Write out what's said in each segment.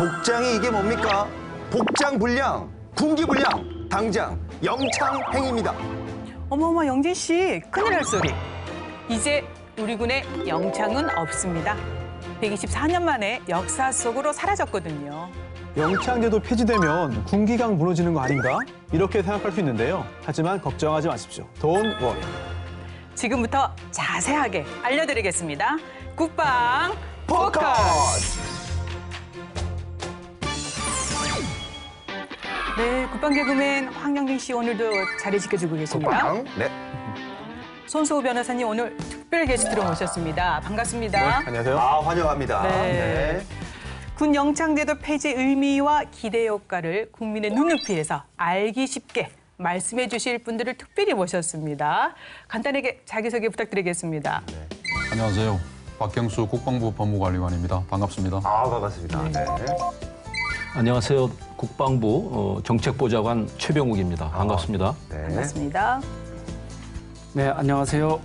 복장이 이게 뭡니까? 복장 불량, 군기 불량, 당장 영창 행입니다. 어머어머, 영진 씨, 큰일 날 소리. 이제 우리 군에 영창은 없습니다. 124년 만에 역사 속으로 사라졌거든요. 영창제도 폐지되면 군기가 무너지는 거 아닌가? 이렇게 생각할 수 있는데요. 하지만 걱정하지 마십시오. Don't worry. 지금부터 자세하게 알려드리겠습니다. 국방 포커스! 네, 국방 개그맨 황영진 씨 오늘도 자리 지켜주고 계십니다. 국방. 네. 손수호 변호사님 오늘 특별 게스트로 모셨습니다. 반갑습니다. 안녕하세요. 아, 환영합니다. 네. 군 영창제도 폐지 의미와 기대 효과를 국민의 눈높이에서 알기 쉽게 말씀해 주실 분들을 특별히 모셨습니다. 간단하게 자기소개 부탁드리겠습니다. 안녕하세요. 박경수 국방부 법무관리관입니다. 반갑습니다. 아, 반갑습니다. 네. 안녕하세요. 국방부 정책보좌관 최병욱입니다. 반갑습니다. 네. 반갑습니다. 네, 안녕하세요.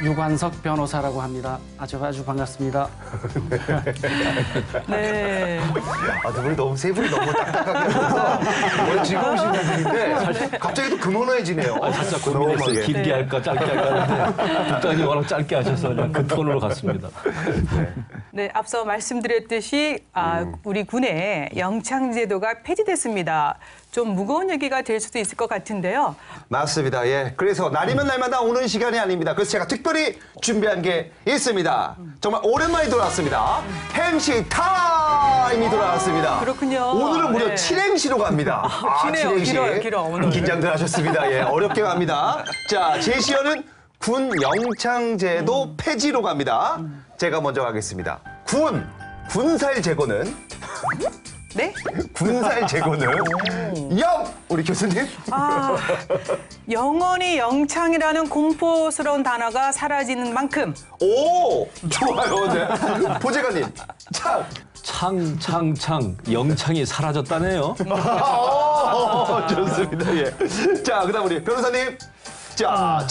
유관석 변호사라고 합니다. 아주 반갑습니다. 네. 아, 두 분이 너무 세 분이 너무 딱딱하게 하셔서 원래 즐거우신 분들인데 갑자기 또 금온화해지네요. 살짝 고민했어요. 길게 할까 짧게 할까 하는데 국장님 워낙 짧게 하셔서 그냥 그 톤으로 갔습니다. 네, 앞서 말씀드렸듯이 우리 군의 영창제도가 폐지됐습니다. 좀 무거운 얘기가 될 수도 있을 것 같은데요. 맞습니다. 예. 그래서 날이면 날마다 오는 시간이 아닙니다. 그래서 제가 특별히 준비한 게 있습니다. 정말 오랜만에 돌아왔습니다. 행시 타임이 돌아왔습니다. 그렇군요. 오늘은 무려 네. 7행시로 갑니다. 기네요. 7행시. 길어, 오늘. 긴장들 하셨습니다. 예. 어렵게 갑니다. 자, 제시어는 군 영창제도 폐지로 갑니다. 제가 먼저 가겠습니다. 군살 제거는 네? 군살 제거는 우리 교수님. 아, 영원히 영창이라는 공포스러운 단어가 사라지는 만큼 오, 좋아요. 네. 보좌관님, 창 영창이 사라졌다네요. 좋습니다. 예. 자, 그다음 우리 변호사님. 자,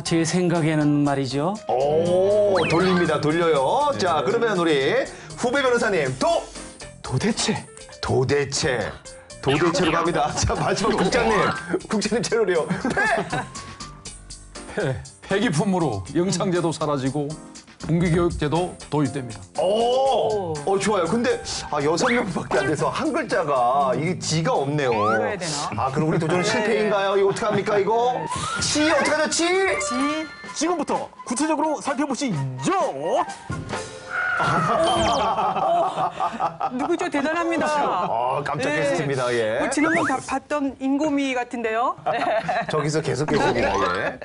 제 생각에는 말이죠. 오, 돌립니다. 돌려요. 자, 그러면 우리 후배 변호사님 도대체로 갑니다. 자, 마지막 국장님 채널이요. 폐기품으로 영창제도 사라지고 군기교육제도 도입됩니다. 오, 좋아요. 근데 6명밖에 안 돼서 한 글자가 이게 지가 없네요. 읽어야 되나? 아, 그럼 우리 도전은 실패인가요? 이거 어떡합니까, 이거? 어떡하죠, 지금부터 구체적으로 살펴보시죠. 누구죠? 대단합니다. 깜짝 게스트입니다. 예. 지난번 봤던 인고미 같은데요. 저기서 계속 계십니다. 예.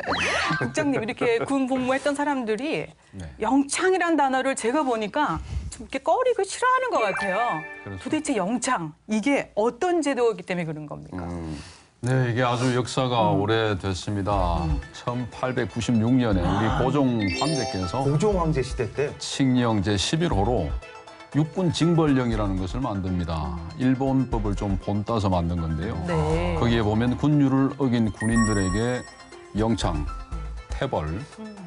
국장님, 이렇게 군 복무했던 사람들이 영창이란 단어를 제가 보니까 좀 이렇게 꺼리고 싫어하는 것 같아요. 그렇죠. 도대체 영창, 이게 어떤 제도이기 때문에 그런 겁니까? 네, 이게 아주 역사가 오래됐습니다. 1896년에 우리 고종 황제께서 고종 황제 시대 때 칙령 제11호로 육군 징벌령이라는 것을 만듭니다. 일본법을 좀 본따서 만든 건데요. 네. 거기에 보면 군율을 어긴 군인들에게 영창, 태벌,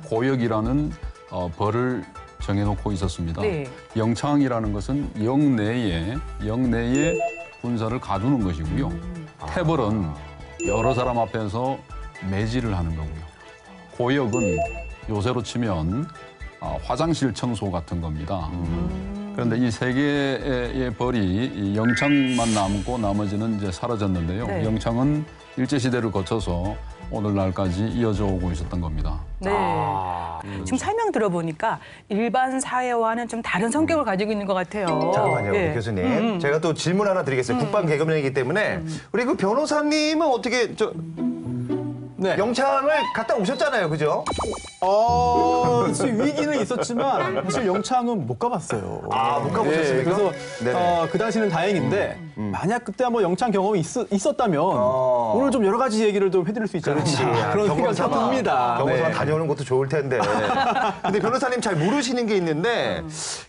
고역이라는 벌을 정해놓고 있었습니다. 네. 영창이라는 것은 영내에 군사를 가두는 것이고요. 태벌은 여러 사람 앞에서 매질을 하는 거고요. 고역은 요새로 치면 화장실 청소 같은 겁니다. 그런데 이 세 개의 벌이 이 영창만 남고 나머지는 이제 사라졌는데요. 네. 영창은 일제시대를 거쳐서 오늘날까지 이어져 오고 있었던 겁니다. 네. 지금 설명 들어보니까 일반 사회와는 좀 다른 성격을 가지고 있는 것 같아요. 잠깐만요, 예. 우리 교수님. 제가 또 질문 하나 드리겠어요. 국방 개그맨이기 때문에 우리 그 변호사님은 어떻게 영창을 갔다 오셨잖아요, 그죠? 사실 위기는 있었지만 사실 영창은 못 가봤어요. 못 가보셨습니까? 그래서 네네. 그 당시는 다행인데 만약 그때 한번 영창 경험이 있었다면 오늘 좀 여러 가지 얘기를 좀 해드릴 수 있지 않을까 그런 생각이 듭니다. 경험삼아 네. 다녀오는 것도 좋을 텐데. 근데 변호사님 잘 모르시는 게 있는데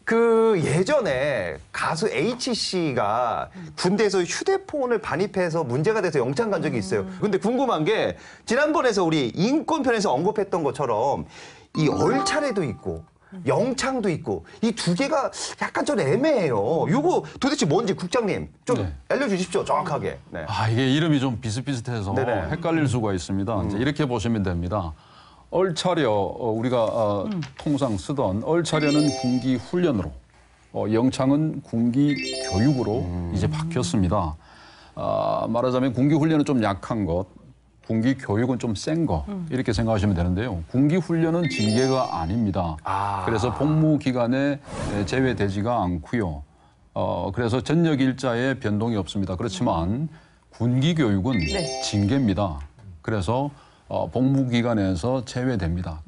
그 예전에 가수 H씨가 군대에서 휴대폰을 반입해서 문제가 돼서 영창 간 적이 있어요. 근데 궁금한 게 지난번에서 우리 인권편에서 언급했던 것처럼 이 얼차례도 있고 영창도 있고 이 두 개가 약간 좀 애매해요. 이거 도대체 뭔지 국장님 좀 네. 알려주십시오. 정확하게. 네. 이게 이름이 좀 비슷비슷해서 네네. 헷갈릴 수가 있습니다. 이제 이렇게 보시면 됩니다. 얼차려 우리가 통상 쓰던 얼차려는 군기 훈련으로 영창은 군기 교육으로 이제 바뀌었습니다. 말하자면 군기 훈련은 좀 약한 것, 군기 교육은 좀 센 거 이렇게 생각하시면 되는데요. 군기 훈련은 징계가 아닙니다. 그래서 복무 기간에 제외되지가 않고요. 그래서 전역 일자에 변동이 없습니다. 그렇지만 군기 교육은 네. 징계입니다. 그래서 복무 기간에서 제외됩니다.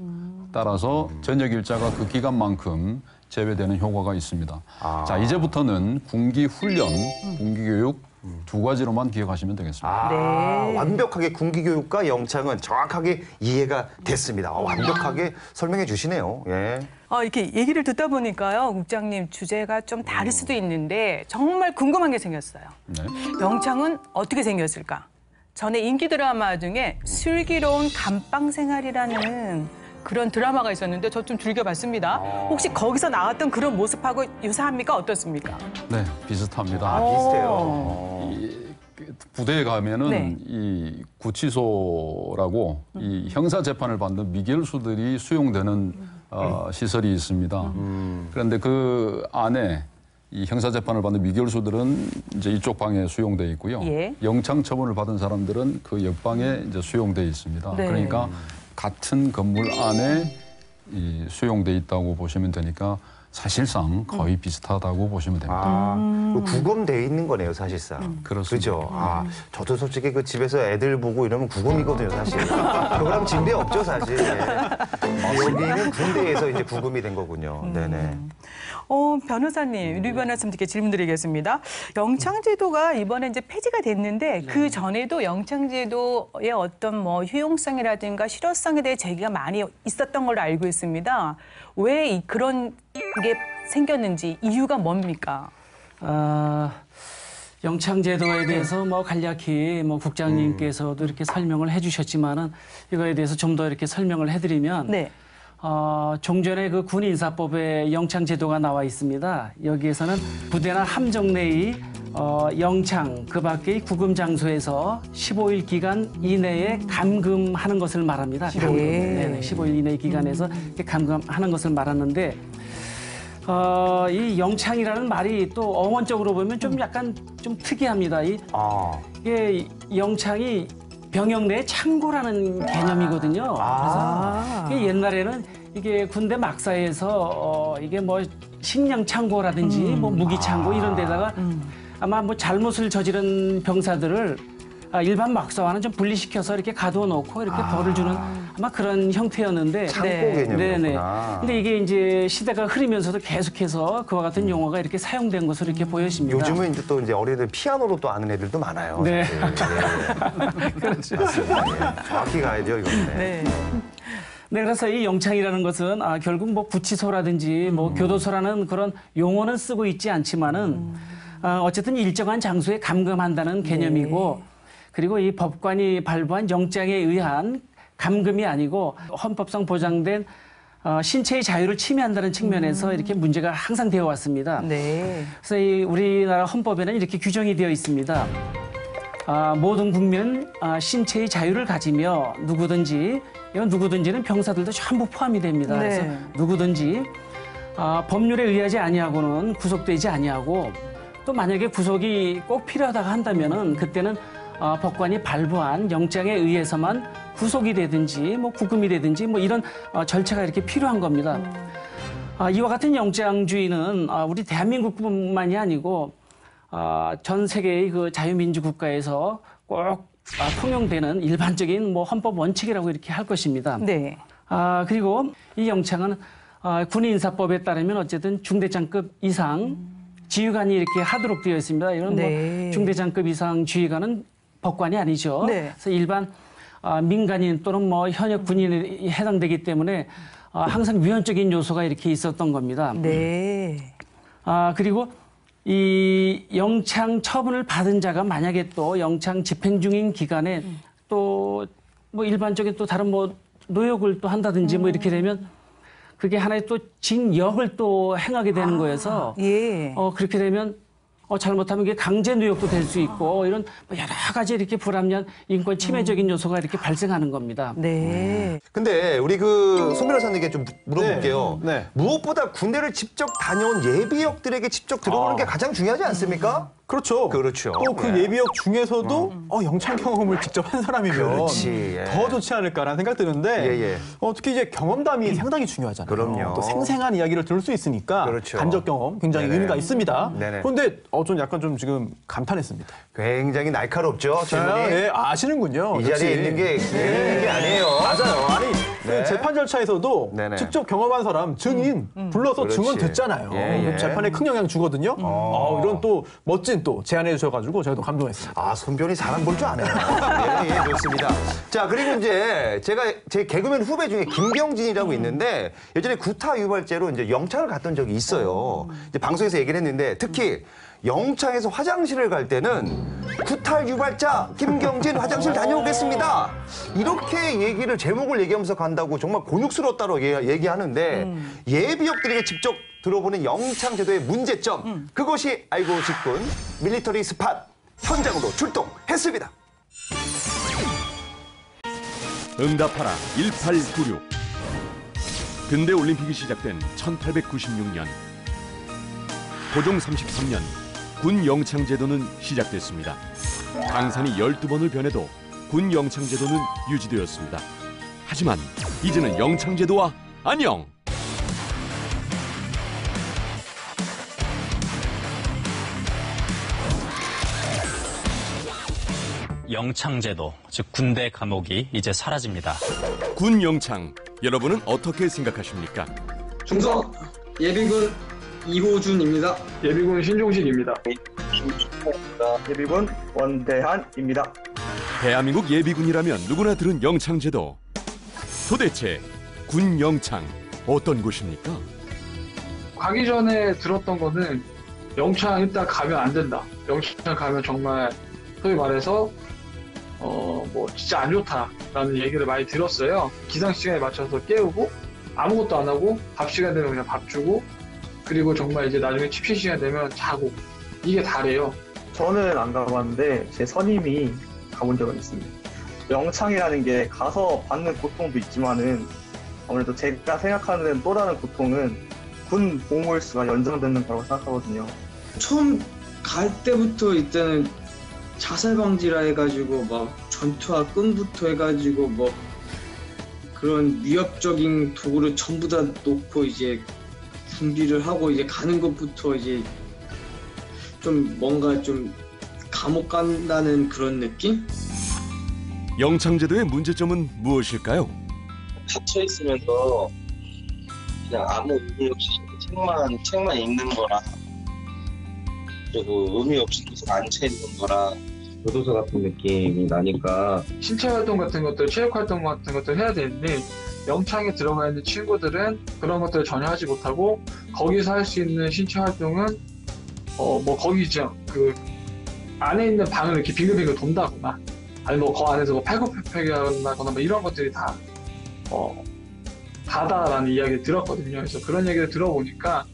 따라서 전역 일자가 그 기간만큼 제외되는 효과가 있습니다. 아. 자, 이제부터는 군기 훈련, 군기 교육 두 가지로만 기억하시면 되겠습니다. 네. 완벽하게 군기 교육과 영창은 정확하게 이해가 됐습니다. 완벽하게 설명해 주시네요. 예. 이렇게 얘기를 듣다 보니까요, 국장님 주제가 좀 다를 수도 있는데 정말 궁금한 게 생겼어요. 네. 영창은 어떻게 생겼을까? 전에 인기 드라마 중에 슬기로운 감방 생활이라는 그런 드라마가 있었는데 저 좀 즐겨봤습니다. 혹시 거기서 나왔던 그런 모습하고 유사합니까? 어떻습니까? 네, 비슷합니다. 비슷해요. 그 부대에 가면은 네. 이 구치소라고 이 형사 재판을 받는 미결수들이 수용되는 시설이 있습니다. 그런데 그 안에 이 형사 재판을 받는 미결수들은 이제 이쪽 방에 수용돼 있고요. 예. 영창 처분을 받은 사람들은 그 옆방에 이제 수용돼 있습니다. 네. 그러니까 같은 건물 안에 이 수용돼 있다고 보시면 되니까 사실상 거의 비슷하다고 보시면 됩니다. 구검돼 있는 거네요, 사실상. 그렇습니다. 그죠? 저도 솔직히 그 집에서 애들 보고 이러면 구검이거든요, 사실. 그거랑 진배 없죠, 사실. 예. 여기는 군대에서 이제 구금이 된 거군요. 네네. 변호사님, 류 변호사님께 질문드리겠습니다. 영창제도가 이번에 이제 폐지가 됐는데 그 전에도 영창제도의 어떤 뭐 효용성이라든가 실효성에 대해 제기가 많이 있었던 걸로 알고 있습니다. 왜 그런 게 생겼는지 이유가 뭡니까? 영창제도에 대해서 뭐 간략히 뭐 국장님께서도 이렇게 설명을 해주셨지만은 이거에 대해서 좀 더 이렇게 설명을 해드리면 네. 종전에 그 군인사법에 영창제도가 나와 있습니다. 여기에서는 부대나 함정 내의 영창 그 밖의 구금 장소에서 15일 기간 이내에 감금하는 것을 말합니다. 감금. 네네, 15일 이내 기간에서 이렇게 감금하는 것을 말하는데 이 영창이라는 말이 또 어원적으로 보면 좀 약간 좀 특이합니다. 이게 영창이 병영 내 창고라는 개념이거든요. 그래서 이게 옛날에는 이게 군대 막사에서 이게 뭐 식량 창고라든지 뭐 무기 창고 이런 데다가 아마 뭐 잘못을 저지른 병사들을 일반 막사와는 좀 분리시켜서 이렇게 가두어 놓고 이렇게 벌을 주는 아마 그런 형태였는데 창고 개념이었구나. 근데 이게 이제 시대가 흐르면서도 계속해서 그와 같은 용어가 이렇게 사용된 것으로 이렇게 보여집니다. 요즘은 이제 또 이제 어린이들 피아노로 또 아는 애들도 많아요. 네. 그렇죠. 정확히 가야죠, 이거는. 네. 네, 그래서 이 영창이라는 것은 결국 뭐 구치소라든지 뭐 교도소라는 그런 용어는 쓰고 있지 않지만은 어쨌든 일정한 장소에 감금한다는 개념이고 그리고 이 법관이 발부한 영장에 의한 감금이 아니고 헌법상 보장된 신체의 자유를 침해한다는 측면에서 이렇게 문제가 항상 되어 왔습니다. 네. 그래서 이 우리나라 헌법에는 이렇게 규정이 되어 있습니다. 모든 국민은 신체의 자유를 가지며 누구든지 이건 누구든지는 병사들도 전부 포함이 됩니다. 네. 그래서 누구든지 법률에 의하지 아니하고는 구속되지 아니하고 또 만약에 구속이 꼭 필요하다고 한다면은 그때는 법관이 발부한 영장에 의해서만 구속이 되든지 뭐 구금이 되든지 뭐 이런 절차가 이렇게 필요한 겁니다. 이와 같은 영장주의는 우리 대한민국뿐만이 아니고 전 세계의 그 자유민주 국가에서 꼭 통용되는 일반적인 뭐 헌법 원칙이라고 이렇게 할 것입니다. 네. 그리고 이 영창은 군인사법에 따르면 어쨌든 중대장급 이상 지휘관이 이렇게 하도록 되어 있습니다. 이런 네. 뭐 중대장급 이상 지휘관은 법관이 아니죠. 네. 그래서 일반 민간인 또는 뭐 현역 군인에 해당되기 때문에 항상 위헌적인 요소가 이렇게 있었던 겁니다. 네. 그리고 이 영창 처분을 받은 자가 만약에 또 영창 집행 중인 기간에 또 뭐 일반적인 또 다른 뭐 노역을 또 한다든지 뭐 이렇게 되면 그게 하나의 또 징역을 또 행하게 되는 거여서 예. 그렇게 되면 잘못하면 이게 강제 누역도 될 수 있고 이런 뭐 여러 가지 이렇게 불합리한 인권 침해적인 요소가 이렇게 발생하는 겁니다. 네. 근데 우리 그 손 변호사님께 좀 물어볼게요. 네. 무엇보다 군대를 직접 다녀온 예비역들에게 직접 들어보는 게 가장 중요하지 않습니까? 그렇죠. 그렇죠. 또 그 네. 예비역 중에서도 영창 경험을 직접 한 사람이면 그렇지, 예. 더 좋지 않을까라는 생각 드는데 예, 예. 특히 이제 경험담이 상당히 중요하잖아요. 그럼요. 또 생생한 이야기를 들을 수 있으니까 그렇죠. 간접 경험 굉장히 네네. 의미가 있습니다. 네네. 그런데 전 약간 좀 지금 감탄했습니다. 굉장히 날카롭죠, 질문이. 예, 아시는군요. 이 자리에 역시. 있는 게 있는 게 아니에요. 맞아요. 아니 네. 그 재판 절차에서도 네네. 직접 경험한 사람 증인 불러서 그렇지. 증언 듣잖아요. 예, 예. 재판에 큰 영향 주거든요. 이런 또 멋진 또 제안해 주셔가지고 제가 또 감동했습니다. 손변이 사람 볼 줄 아네요. 예, 좋습니다. 자, 그리고 이제 제 개그맨 후배 중에 김경진이라고 있는데 예전에 구타 유발죄로 이제 영창을 갔던 적이 있어요. 이제 방송에서 얘기를 했는데 특히 영창에서 화장실을 갈 때는 구탈 유발자 김경진 화장실 다녀오겠습니다. 이렇게 얘기를 제목을 얘기하면서 간다고 정말 곤욕스러웠다고 얘기하는데 예비역들에게 직접 들어보는 영창 제도의 문제점 그것이 알고 싶군 밀리터리 스팟 현장으로 출동했습니다. 응답하라 1896. 근대 올림픽이 시작된 1896년 고종 33년 군 영창제도는 시작됐습니다. 강산이 12번을 변해도 군 영창제도는 유지되었습니다. 하지만 이제는 영창제도와 안녕! 영창제도, 즉 군대 감옥이 이제 사라집니다. 군 영창, 여러분은 어떻게 생각하십니까? 충성 예비군 이호준입니다. 예비군 신종식입니다. 예비군 원대한입니다. 대한민국 예비군이라면 누구나 들은 영창제도. 도대체 군 영창 어떤 곳입니까? 가기 전에 들었던 거는 영창 일단 가면 안 된다. 영창 가면 정말 소위 말해서 진짜 안 좋다라는 얘기를 많이 들었어요. 기상 시간에 맞춰서 깨우고 아무것도 안 하고 밥 시간 되면 그냥 밥 주고 그리고 정말 이제 나중에 취침 시간 되면 자고 이게 다래요. 저는 안 가봤는데 제 선임이 가본 적은 있습니다. 영창이라는 게 가서 받는 고통도 있지만은 아무래도 제가 생각하는 또 다른 고통은 군 복무일수가 연장되는 거라고 생각하거든요. 처음 갈 때부터 일단은 자살 방지라 해가지고 막 전투화 끈부터 해가지고 뭐 그런 위협적인 도구를 전부 다 놓고 이제 준비를 하고 이제 가는 것부터 이제 좀 뭔가 좀 감옥 간다는 그런 느낌? 영창제도의 문제점은 무엇일까요? 닫혀 있으면서 그냥 아무 의미 없이 책만 읽는 거라 그리고 의미 없이 계속 앉혀 있는 거라 교도소 같은 느낌이 나니까 신체 활동 같은 것들, 체육 활동 같은 것들 해야 되는데 영창에 들어가 있는 친구들은 그런 것들을 전혀 하지 못하고 거기서 할 수 있는 신체 활동은 거기 이제 그 안에 있는 방을 이렇게 빙글빙글 돈다거나 아니면 그 안에서 팔굽혀펴기하거나 뭐 이런 것들이 다 다다라는 이야기를 들었거든요. 그래서 그런 얘기를 들어보니까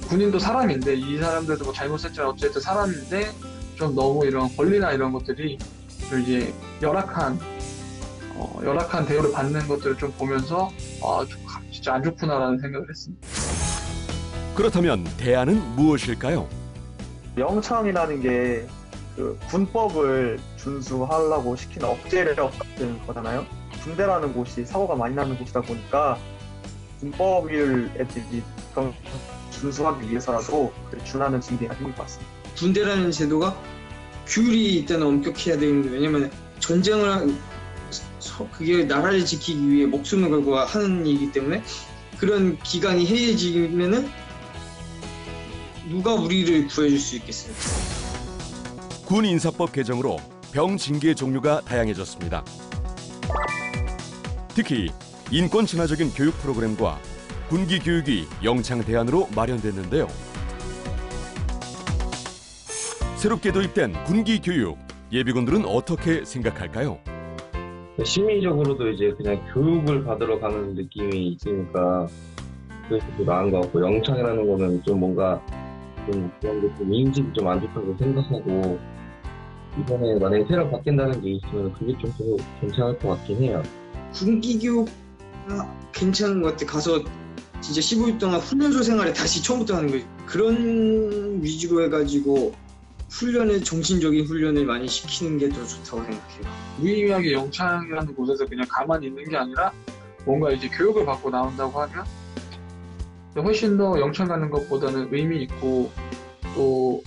군인도 사람인데 이 사람들도 뭐 잘못했지만 어쨌든 사람인데 좀 너무 이런 권리나 이런 것들이 이제 열악한 대우를 받는 것들을 좀 보면서 진짜 안 좋구나라는 생각을 했습니다. 그렇다면 대안은 무엇일까요? 영창이라는 게 그 군법을 준수하려고 시키는 억제력 같은 거잖아요. 군대라는 곳이 사고가 많이 나는 곳이다 보니까 군법을 애들이 준수하기 위해서라도 준하는 지위가 생길 것 같습니다. 군대라는 제도가 규율이 일단 엄격해야 되는데 왜냐면 전쟁을 그게 나라를 지키기 위해 목숨을 걸고 하는 일이기 때문에 그런 기간이 해이해지면은 누가 우리를 구해줄 수 있겠습니까? 군 인사법 개정으로 병 징계 종류가 다양해졌습니다. 특히 인권 친화적인 교육 프로그램과 군기 교육이 영창 대안으로 마련됐는데요. 새롭게 도입된 군기 교육, 예비군들은 어떻게 생각할까요? 심리적으로도 이제 그냥 교육을 받으러 가는 느낌이 있으니까 그래서 더 나은 것 같고 영창이라는 거는 좀 뭔가 좀 그런 게 좀 인식이 좀 안 좋다고 생각하고 이번에 만약에 새로 바뀐다는 게 있으면 그게 좀 더 괜찮을 것 같긴 해요. 군기 교육 괜찮은 것 같아. 가서 진짜 15일 동안 훈련소 생활에 다시 처음부터 하는 거지. 그런 위주로 해가지고 훈련을 정신적인 훈련을 많이 시키는 게 더 좋다고 생각해요. 무의미하게 영창이라는 곳에서 그냥 가만히 있는 게 아니라 뭔가 이제 교육을 받고 나온다고 하면 훨씬 더 영창 가는 것보다는 의미 있고 또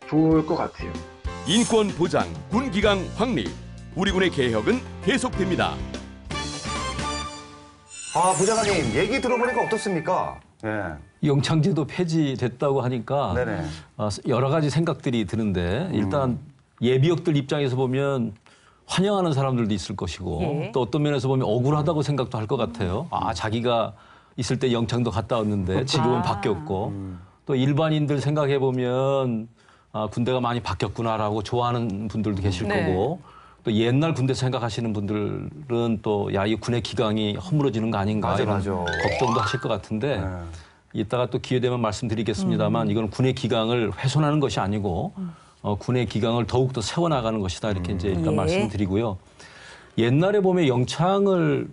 좋을 것 같아요. 인권 보장, 군 기강 확립. 우리 군의 개혁은 계속됩니다. 부장관님 얘기 들어보니까 어떻습니까? 네. 영창제도 폐지됐다고 하니까 네네. 여러 가지 생각들이 드는데 일단 예비역들 입장에서 보면 환영하는 사람들도 있을 것이고 예. 또 어떤 면에서 보면 억울하다고 생각도 할 것 같아요. 자기가 있을 때 영창도 갔다 왔는데 지금은 바뀌었고 또 일반인들 생각해 보면 군대가 많이 바뀌었구나라고 좋아하는 분들도 계실 네. 거고 또 옛날 군대 생각하시는 분들은 또 야, 이 군의 기강이 허물어지는 거 아닌가 맞아, 이런 맞아. 걱정도 하실 것 같은데 이따가 또 기회 되면 말씀드리겠습니다만 이건 군의 기강을 훼손하는 것이 아니고 군의 기강을 더욱더 세워나가는 것이다 이렇게 이제 일단 예. 말씀드리고요. 옛날에 보면 영창을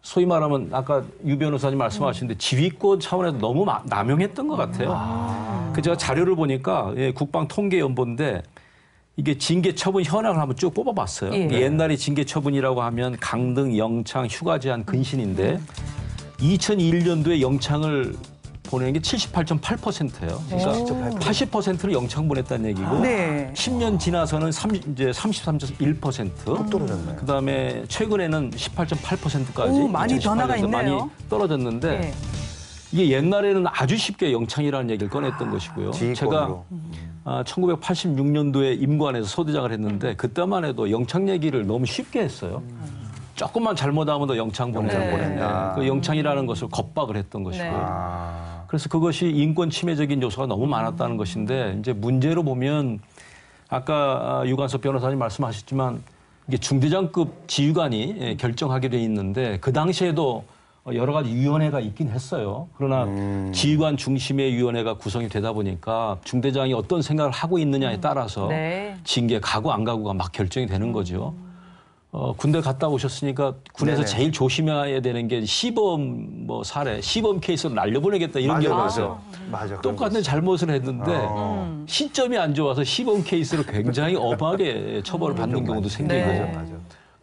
소위 말하면 아까 유 변호사님 말씀하시는데 지휘권 차원에서 너무 남용했던 것 같아요. 제가 자료를 보니까 국방통계연보인데 이게 징계 처분 현황을 한번 쭉 뽑아봤어요. 예. 옛날에 징계 처분이라고 하면 강등, 영창, 휴가 제한, 근신인데 2001년도에 영창을 보낸 게 78.8%예요. 그러니까 80%를 영창 보냈다는 얘기고 네. 10년 지나서는 이제 33.1%. 또 떨어졌네. 그다음에 최근에는 18.8%까지 오, 많이 변화가 있네요. 많이 떨어졌는데 네. 이게 옛날에는 아주 쉽게 영창이라는 얘기를 꺼냈던 것이고요. 제가 1986년도에 임관에서 소대장을 했는데 그때만 해도 영창 얘기를 너무 쉽게 했어요. 조금만 잘못하면 더 영창 보내냐. 그 영창이라는 것을 겁박을 했던 것이고요. 그래서 그것이 인권 침해적인 요소가 너무 많았다는 것인데 이제 문제로 보면 아까 유관섭 변호사님 말씀하셨지만 이게 중대장급 지휘관이 결정하게 돼 있는데 그 당시에도 여러 가지 위원회가 있긴 했어요. 그러나 지휘관 중심의 위원회가 구성이 되다 보니까 중대장이 어떤 생각을 하고 있느냐에 따라서 네. 징계 가고 안 가고가 막 결정이 되는 거죠. 군대 갔다 오셨으니까 군에서 네네. 제일 조심해야 되는 게 시범 사례, 시범 케이스로 날려보내겠다 이런 경우가 있어요. 맞아. 똑같은 잘못을 했는데 시점이 안 좋아서 시범 케이스로 굉장히 엄하게 처벌을 받는 경우도 생기고 네.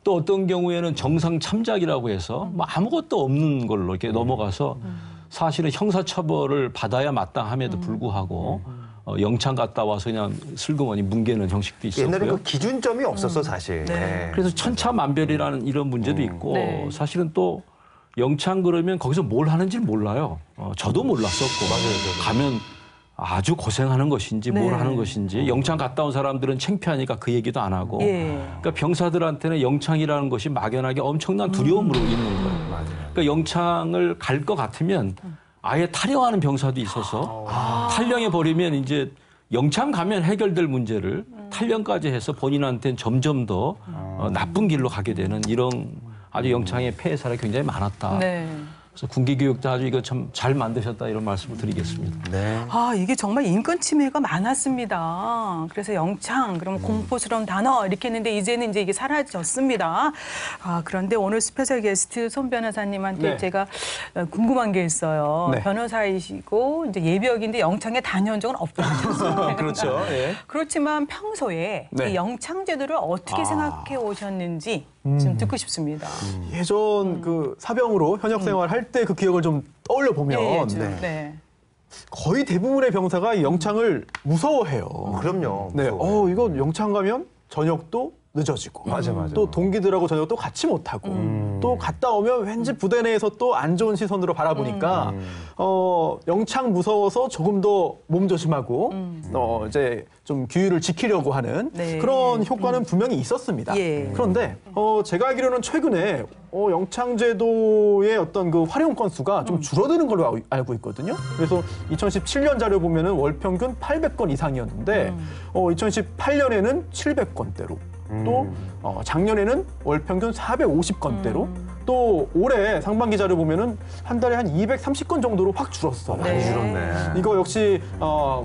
또 어떤 경우에는 정상 참작이라고 해서 뭐 아무것도 없는 걸로 이렇게 넘어가서 사실은 형사처벌을 받아야 마땅함에도 불구하고 영창 갔다 와서 그냥 슬그머니 뭉개는 형식도 있었고요. 옛날에 그 기준점이 없었어 사실. 네. 그래서 천차만별이라는 이런 문제도 있고 네. 사실은 또 영창 그러면 거기서 뭘 하는지 몰라요. 저도 몰랐었고 가면 아주 고생하는 것인지 네. 뭘 하는 것인지 영창 갔다 온 사람들은 창피하니까 그 얘기도 안 하고 예. 그러니까 병사들한테는 영창이라는 것이 막연하게 엄청난 두려움으로 있는 거예요. 그러니까 영창을 갈 것 같으면 아예 탈영하는 병사도 있어서 탈영해 버리면 이제 영창 가면 해결될 문제를 탈영까지 해서 본인한테는 점점 더 나쁜 길로 가게 되는 이런 아주 영창의 폐해 사례가 굉장히 많았다. 네. 그래서 군기교육도 아주 이거 참 잘 만드셨다 이런 말씀을 드리겠습니다. 네. 이게 정말 인권 침해가 많았습니다. 그래서 영창, 그럼 공포스러운 단어 이렇게 했는데 이제는 이제 이게 사라졌습니다. 그런데 오늘 스페셜 게스트 손 변호사님한테 네. 제가 궁금한 게 있어요. 네. 변호사이시고 이제 예비역인데 영창에 다녀온 적은 없다셨어요. 그렇죠. 예. 그렇지만 평소에 네. 이 영창 제도를 어떻게 생각해 오셨는지 좀 듣고 싶습니다. 예전 그 사병으로 현역 생활할 때 그 기억을 좀 떠올려 보면 네. 거의 대부분의 병사가 이 영창을 무서워해요. 그럼요. 네, 무서워요. 이거 영창 가면 저녁도 늦어지고, 맞아. 또 동기들하고 저녁도 같이 못 하고, 또 갔다 오면 왠지 부대 내에서 또 안 좋은 시선으로 바라보니까 영창 무서워서 조금 더 몸조심하고 이제 좀 규율을 지키려고 하는 네. 그런 효과는 분명히 있었습니다. 예. 그런데 제가 알기로는 최근에 영창제도의 어떤 그 활용 건수가 좀 줄어드는 걸로 알고 있거든요. 그래서 2017년 자료 보면은 월 평균 800건 이상이었는데 2018년에는 700건대로 또 작년에는 월 평균 450건대로 또 올해 상반기 자료 보면은 한 달에 한 230건 정도로 확 줄었어. 많이 줄었네. 이거 역시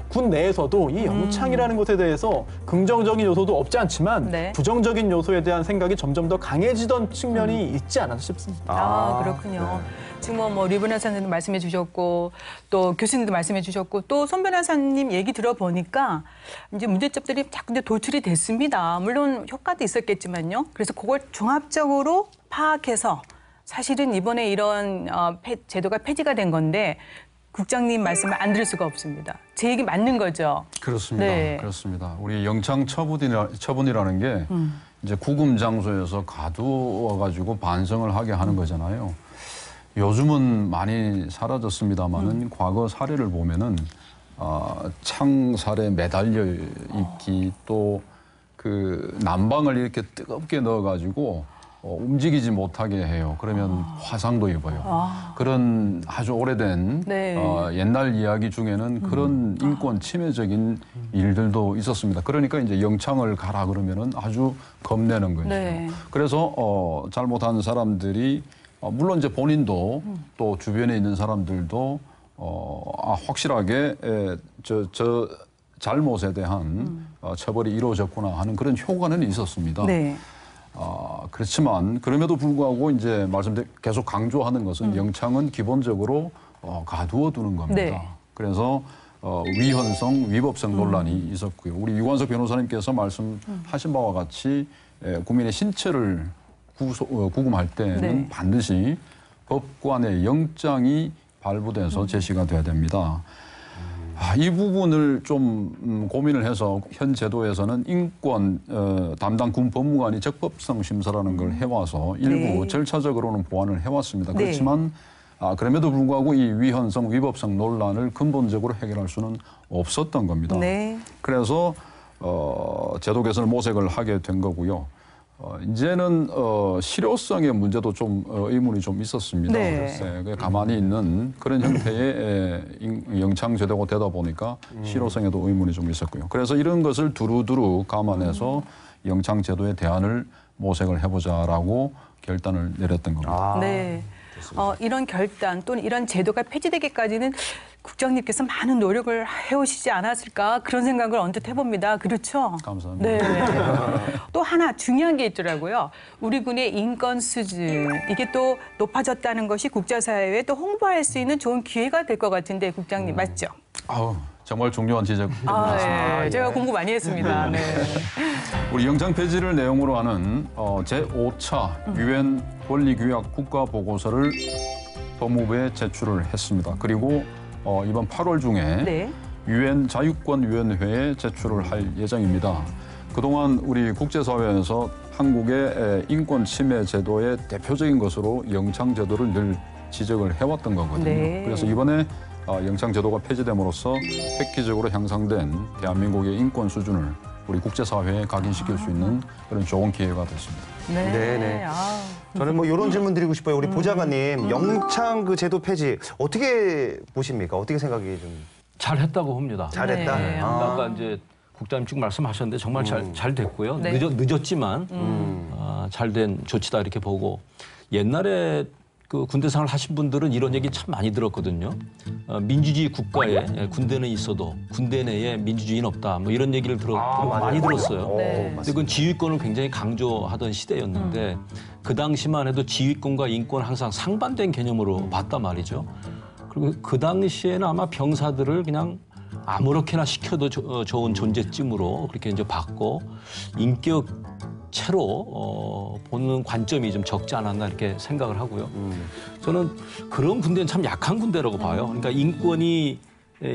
군 내에서도 이 영창이라는 것에 대해서 긍정적인 요소도 없지 않지만 네. 부정적인 요소에 대한 생각이 점점 더 강해지던 측면이 있지 않았나 싶습니다. 그렇군요. 지금 뭐 리 변호사님도 말씀해 주셨고 또 교수님도 말씀해 주셨고 또 손 변호사님 얘기 들어보니까 이제 문제점들이 자꾸 이제 도출이 됐습니다. 물론 효과도 있었겠지만요. 그래서 그걸 종합적으로 파악해서 사실은 이번에 이런 제도가 폐지가 된 건데 국장님 말씀을 안 들을 수가 없습니다. 제 얘기 맞는 거죠? 그렇습니다. 네. 그렇습니다. 우리 영창 처분이라는 게 이제 구금 장소에서 가두어 가지고 반성을 하게 하는 거잖아요. 요즘은 많이 사라졌습니다만은 과거 사례를 보면은 창살에 매달려 있기 또 그 난방을 이렇게 뜨겁게 넣어 가지고 움직이지 못하게 해요. 그러면 화상도 입어요. 그런 아주 오래된 네. 옛날 이야기 중에는 그런 인권 침해적인 일들도 있었습니다. 그러니까 이제 영창을 가라 그러면은 아주 겁내는 거죠. 네. 그래서 잘못한 사람들이 물론 이제 본인도 또 주변에 있는 사람들도 확실하게 저 잘못에 대한 처벌이 이루어졌구나 하는 그런 효과는 있었습니다. 네. 그렇지만 그럼에도 불구하고 이제 계속 강조하는 것은 영창은 기본적으로 가두어 두는 겁니다. 네. 그래서 위헌성, 위법성 논란이 있었고요. 우리 유관석 변호사님께서 말씀하신 바와 같이 국민의 신체를 구금할 때는 네. 반드시 법관의 영장이 발부돼서 제시가 돼야 됩니다. 이 부분을 좀 고민을 해서 현 제도에서는 인권 담당 군 법무관이 적법성 심사라는 걸 해와서 일부 네. 절차적으로는 보완을 해왔습니다. 네. 그렇지만 그럼에도 불구하고 이 위헌성, 위법성 논란을 근본적으로 해결할 수는 없었던 겁니다. 네. 그래서 제도 개선을 모색을 하게 된 거고요. 이제는 실효성의 문제도 좀 의문이 좀 있었습니다. 네. 네, 가만히 있는 그런 형태의 영창 제도가 되다 보니까 실효성에도 의문이 좀 있었고요. 그래서 이런 것을 두루두루 감안해서 영창 제도의 대안을 모색을 해보자라고 결단을 내렸던 겁니다. 네. 이런 결단 또는 이런 제도가 폐지되기까지는 국장님께서 많은 노력을 해오시지 않았을까 그런 생각을 언뜻 해봅니다. 그렇죠? 감사합니다. 네. 또 하나 중요한 게 있더라고요. 우리 군의 인권 수준 이게 또 높아졌다는 것이 국제사회에 또 홍보할 수 있는 좋은 기회가 될 것 같은데 국장님 맞죠? 정말 중요한 지적이었습니다. 네. 제가 공부 많이 했습니다. 네. 우리 영창 폐지를 내용으로 하는 제5차 유엔 권리규약 국가보고서를 법무부에 제출을 했습니다. 그리고 이번 8월 중에 유엔 자유권위원회에 제출을 할 예정입니다. 그동안 우리 국제사회에서 한국의 인권 침해 제도의 대표적인 것으로 영창 제도를 늘 지적을 해왔던 거거든요. 네. 그래서 이번에 영창 제도가 폐지됨으로써 획기적으로 향상된 대한민국의 인권 수준을 우리 국제사회에 각인시킬 수 있는 그런 좋은 기회가 됐습니다. 네네. 저는 뭐 이런 질문 드리고 싶어요. 우리 보좌관님, 영창 그 제도 폐지 어떻게 보십니까? 어떻게 생각이 좀? 잘했다고 봅니다. 잘했다. 네. 아까 이제 국장님 쭉 말씀하셨는데 정말 잘 됐고요. 네. 늦었지만 잘된 조치다 이렇게 보고 옛날에 그 군대 생활 하신 분들은 이런 얘기 참 많이 들었거든요. 민주주의 국가에 군대는 있어도 군대 내에 민주주의는 없다. 뭐 이런 얘기를 많이 들었어요. 네. 근데 그건 지휘권을 굉장히 강조하던 시대였는데 그 당시만 해도 지휘권과 인권을 항상 상반된 개념으로 봤단 말이죠. 그리고 그 당시에는 아마 병사들을 그냥 아무렇게나 시켜도 좋은 존재쯤으로 그렇게 이제 봤고 인격체로 보는 관점이 좀 적지 않았나 이렇게 생각을 하고요. 저는 그런 군대는 참 약한 군대라고 봐요. 그러니까 인권이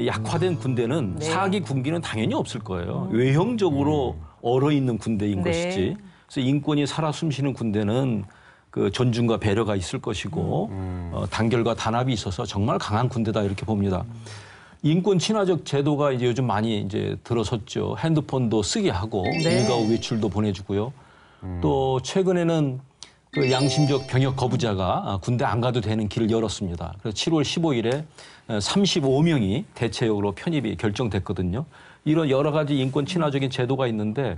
약화된 군대는 사기 군기는 당연히 없을 거예요. 외형적으로 얼어있는 군대인 것이지. 그래서 인권이 살아 숨쉬는 군대는 그 존중과 배려가 있을 것이고 단결과 단합이 있어서 정말 강한 군대다 이렇게 봅니다. 인권 친화적 제도가 이제 요즘 많이 이제 들어섰죠. 핸드폰도 쓰게 하고 일가 후 외출도 보내주고요. 또 최근에는 그 양심적 병역 거부자가 군대 안 가도 되는 길을 열었습니다. 그래서 7월 15일에 35명이 대체역으로 편입이 결정됐거든요. 이런 여러 가지 인권 친화적인 제도가 있는데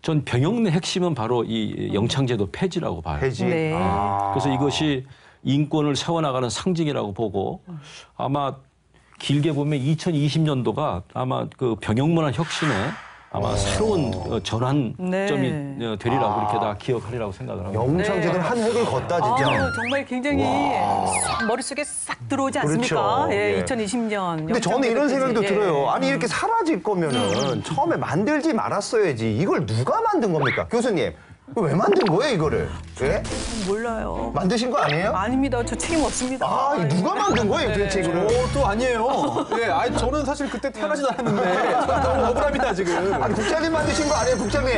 전 병역내 핵심은 바로 이 영창제도 폐지라고 봐요. 폐지. 네. 그래서 이것이 인권을 세워나가는 상징이라고 보고 아마 길게 보면 2020년도가 아마 그 병역문화 혁신에 아마 새로운 전환점이 되리라고 이렇게 다 기억하리라고 생각을 합니다. 영창제도는 한 획을 걷다 진짜. 정말 굉장히 싹 머릿속에 싹 들어오지 않습니까? 그렇죠. 예, 예. 2020년. 근데 저는 이런 생각도 예. 들어요. 아니 이렇게 사라질 거면은 처음에 만들지 말았어야지. 이걸 누가 만든 겁니까? 교수님, 이거 왜 만든 거예요 이거를? 예? 몰라요. 만드신 거 아니에요? 아닙니다. 저 책임 없습니다. 아, 이거 누가 만든 거예요 도대체 이거를? 또 아니에요. 예, 아니 저는 사실 그때 태어나지도 않았는데 너무 억울합니다 지금. 아니 국장님 만드신 거 아니에요 국장님?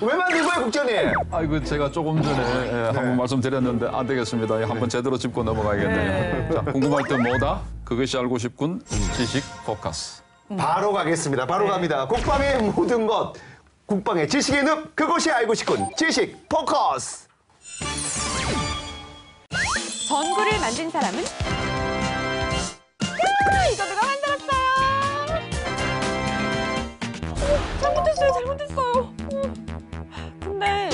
왜 만든 거예요 국장님? 아이고 제가 조금 전에 한번 말씀드렸는데 안 되겠습니다. 한번 제대로 짚고 넘어가야겠네요. 자, 궁금할 때 뭐다? 그것이 알고 싶군. 지식 포커스. 바로 가겠습니다. 바로 갑니다. 국방의 모든 것. 국방의 지식의 늪. 그것이 알고 싶군. 지식 포커스. 전구를 만든 사람은? 이거 누가 만들었어요? 잘못했어요, 잘못했어요. 근데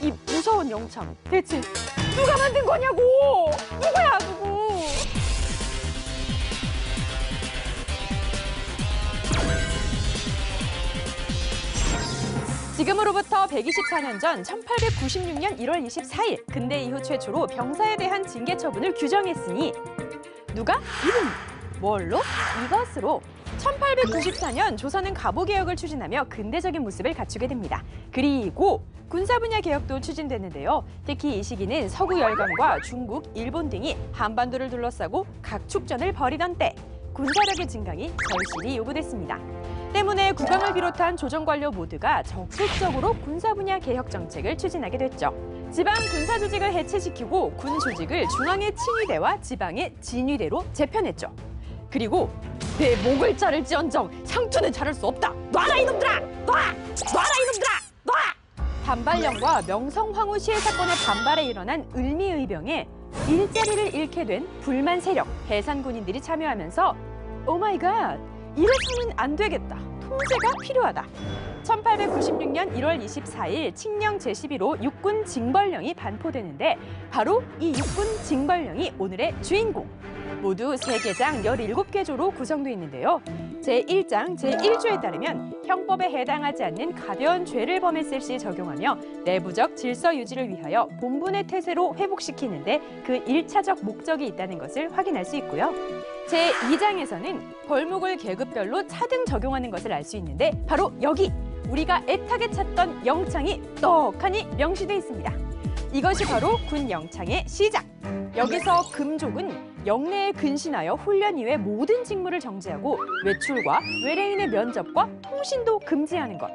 이 무서운 영창 대체 누가 만든 거냐고! 누구야, 누구? 지금으로부터 124년 전 1896년 1월 24일 근대 이후 최초로 병사에 대한 징계 처분을 규정했으니 누가? 이분! 뭘로? 이것으로 1894년 조선은 갑오개혁을 추진하며 근대적인 모습을 갖추게 됩니다. 그리고 군사 분야 개혁도 추진됐는데요. 특히 이 시기는 서구 열강과 중국, 일본 등이 한반도를 둘러싸고 각축전을 벌이던 때 군사력의 증강이 절실히 요구됐습니다. 때문에 국왕을 비롯한 조정 관료 모두가 적극적으로 군사 분야 개혁 정책을 추진하게 됐죠. 지방 군사 조직을 해체시키고 군 조직을 중앙의 친위대와 지방의 진위대로 재편했죠. 그리고 내 목을 자를지언정 상투는 자를 수 없다. 놔라 이놈들아! 놔! 놔라 이놈들아! 놔! 반발령과 명성황후 시해 사건의 반발에 일어난 을미의병에 일자리를 잃게 된 불만 세력, 해산 군인들이 참여하면서 오마이갓! 이래서는 안 되겠다. 통제가 필요하다. 1896년 1월 24일 칙령 제11호 육군 징벌령이 반포되는데 바로 이 육군 징벌령이 오늘의 주인공. 모두 3개장 17개조로 구성되어 있는데요. 제1장 제1조에 따르면 형법에 해당하지 않는 가벼운 죄를 범했을 시 적용하며 내부적 질서 유지를 위하여 본분의 태세로 회복시키는데 그 1차적 목적이 있다는 것을 확인할 수 있고요. 제2장에서는 벌목을 계급별로 차등 적용하는 것을 알 수 있는데 바로 여기 우리가 애타게 찾던 영창이 떡하니 명시되어 있습니다. 이것이 바로 군 영창의 시작! 여기서 금족은 영내에 근신하여 훈련 이외 모든 직무를 정지하고 외출과 외래인의 면접과 통신도 금지하는 것.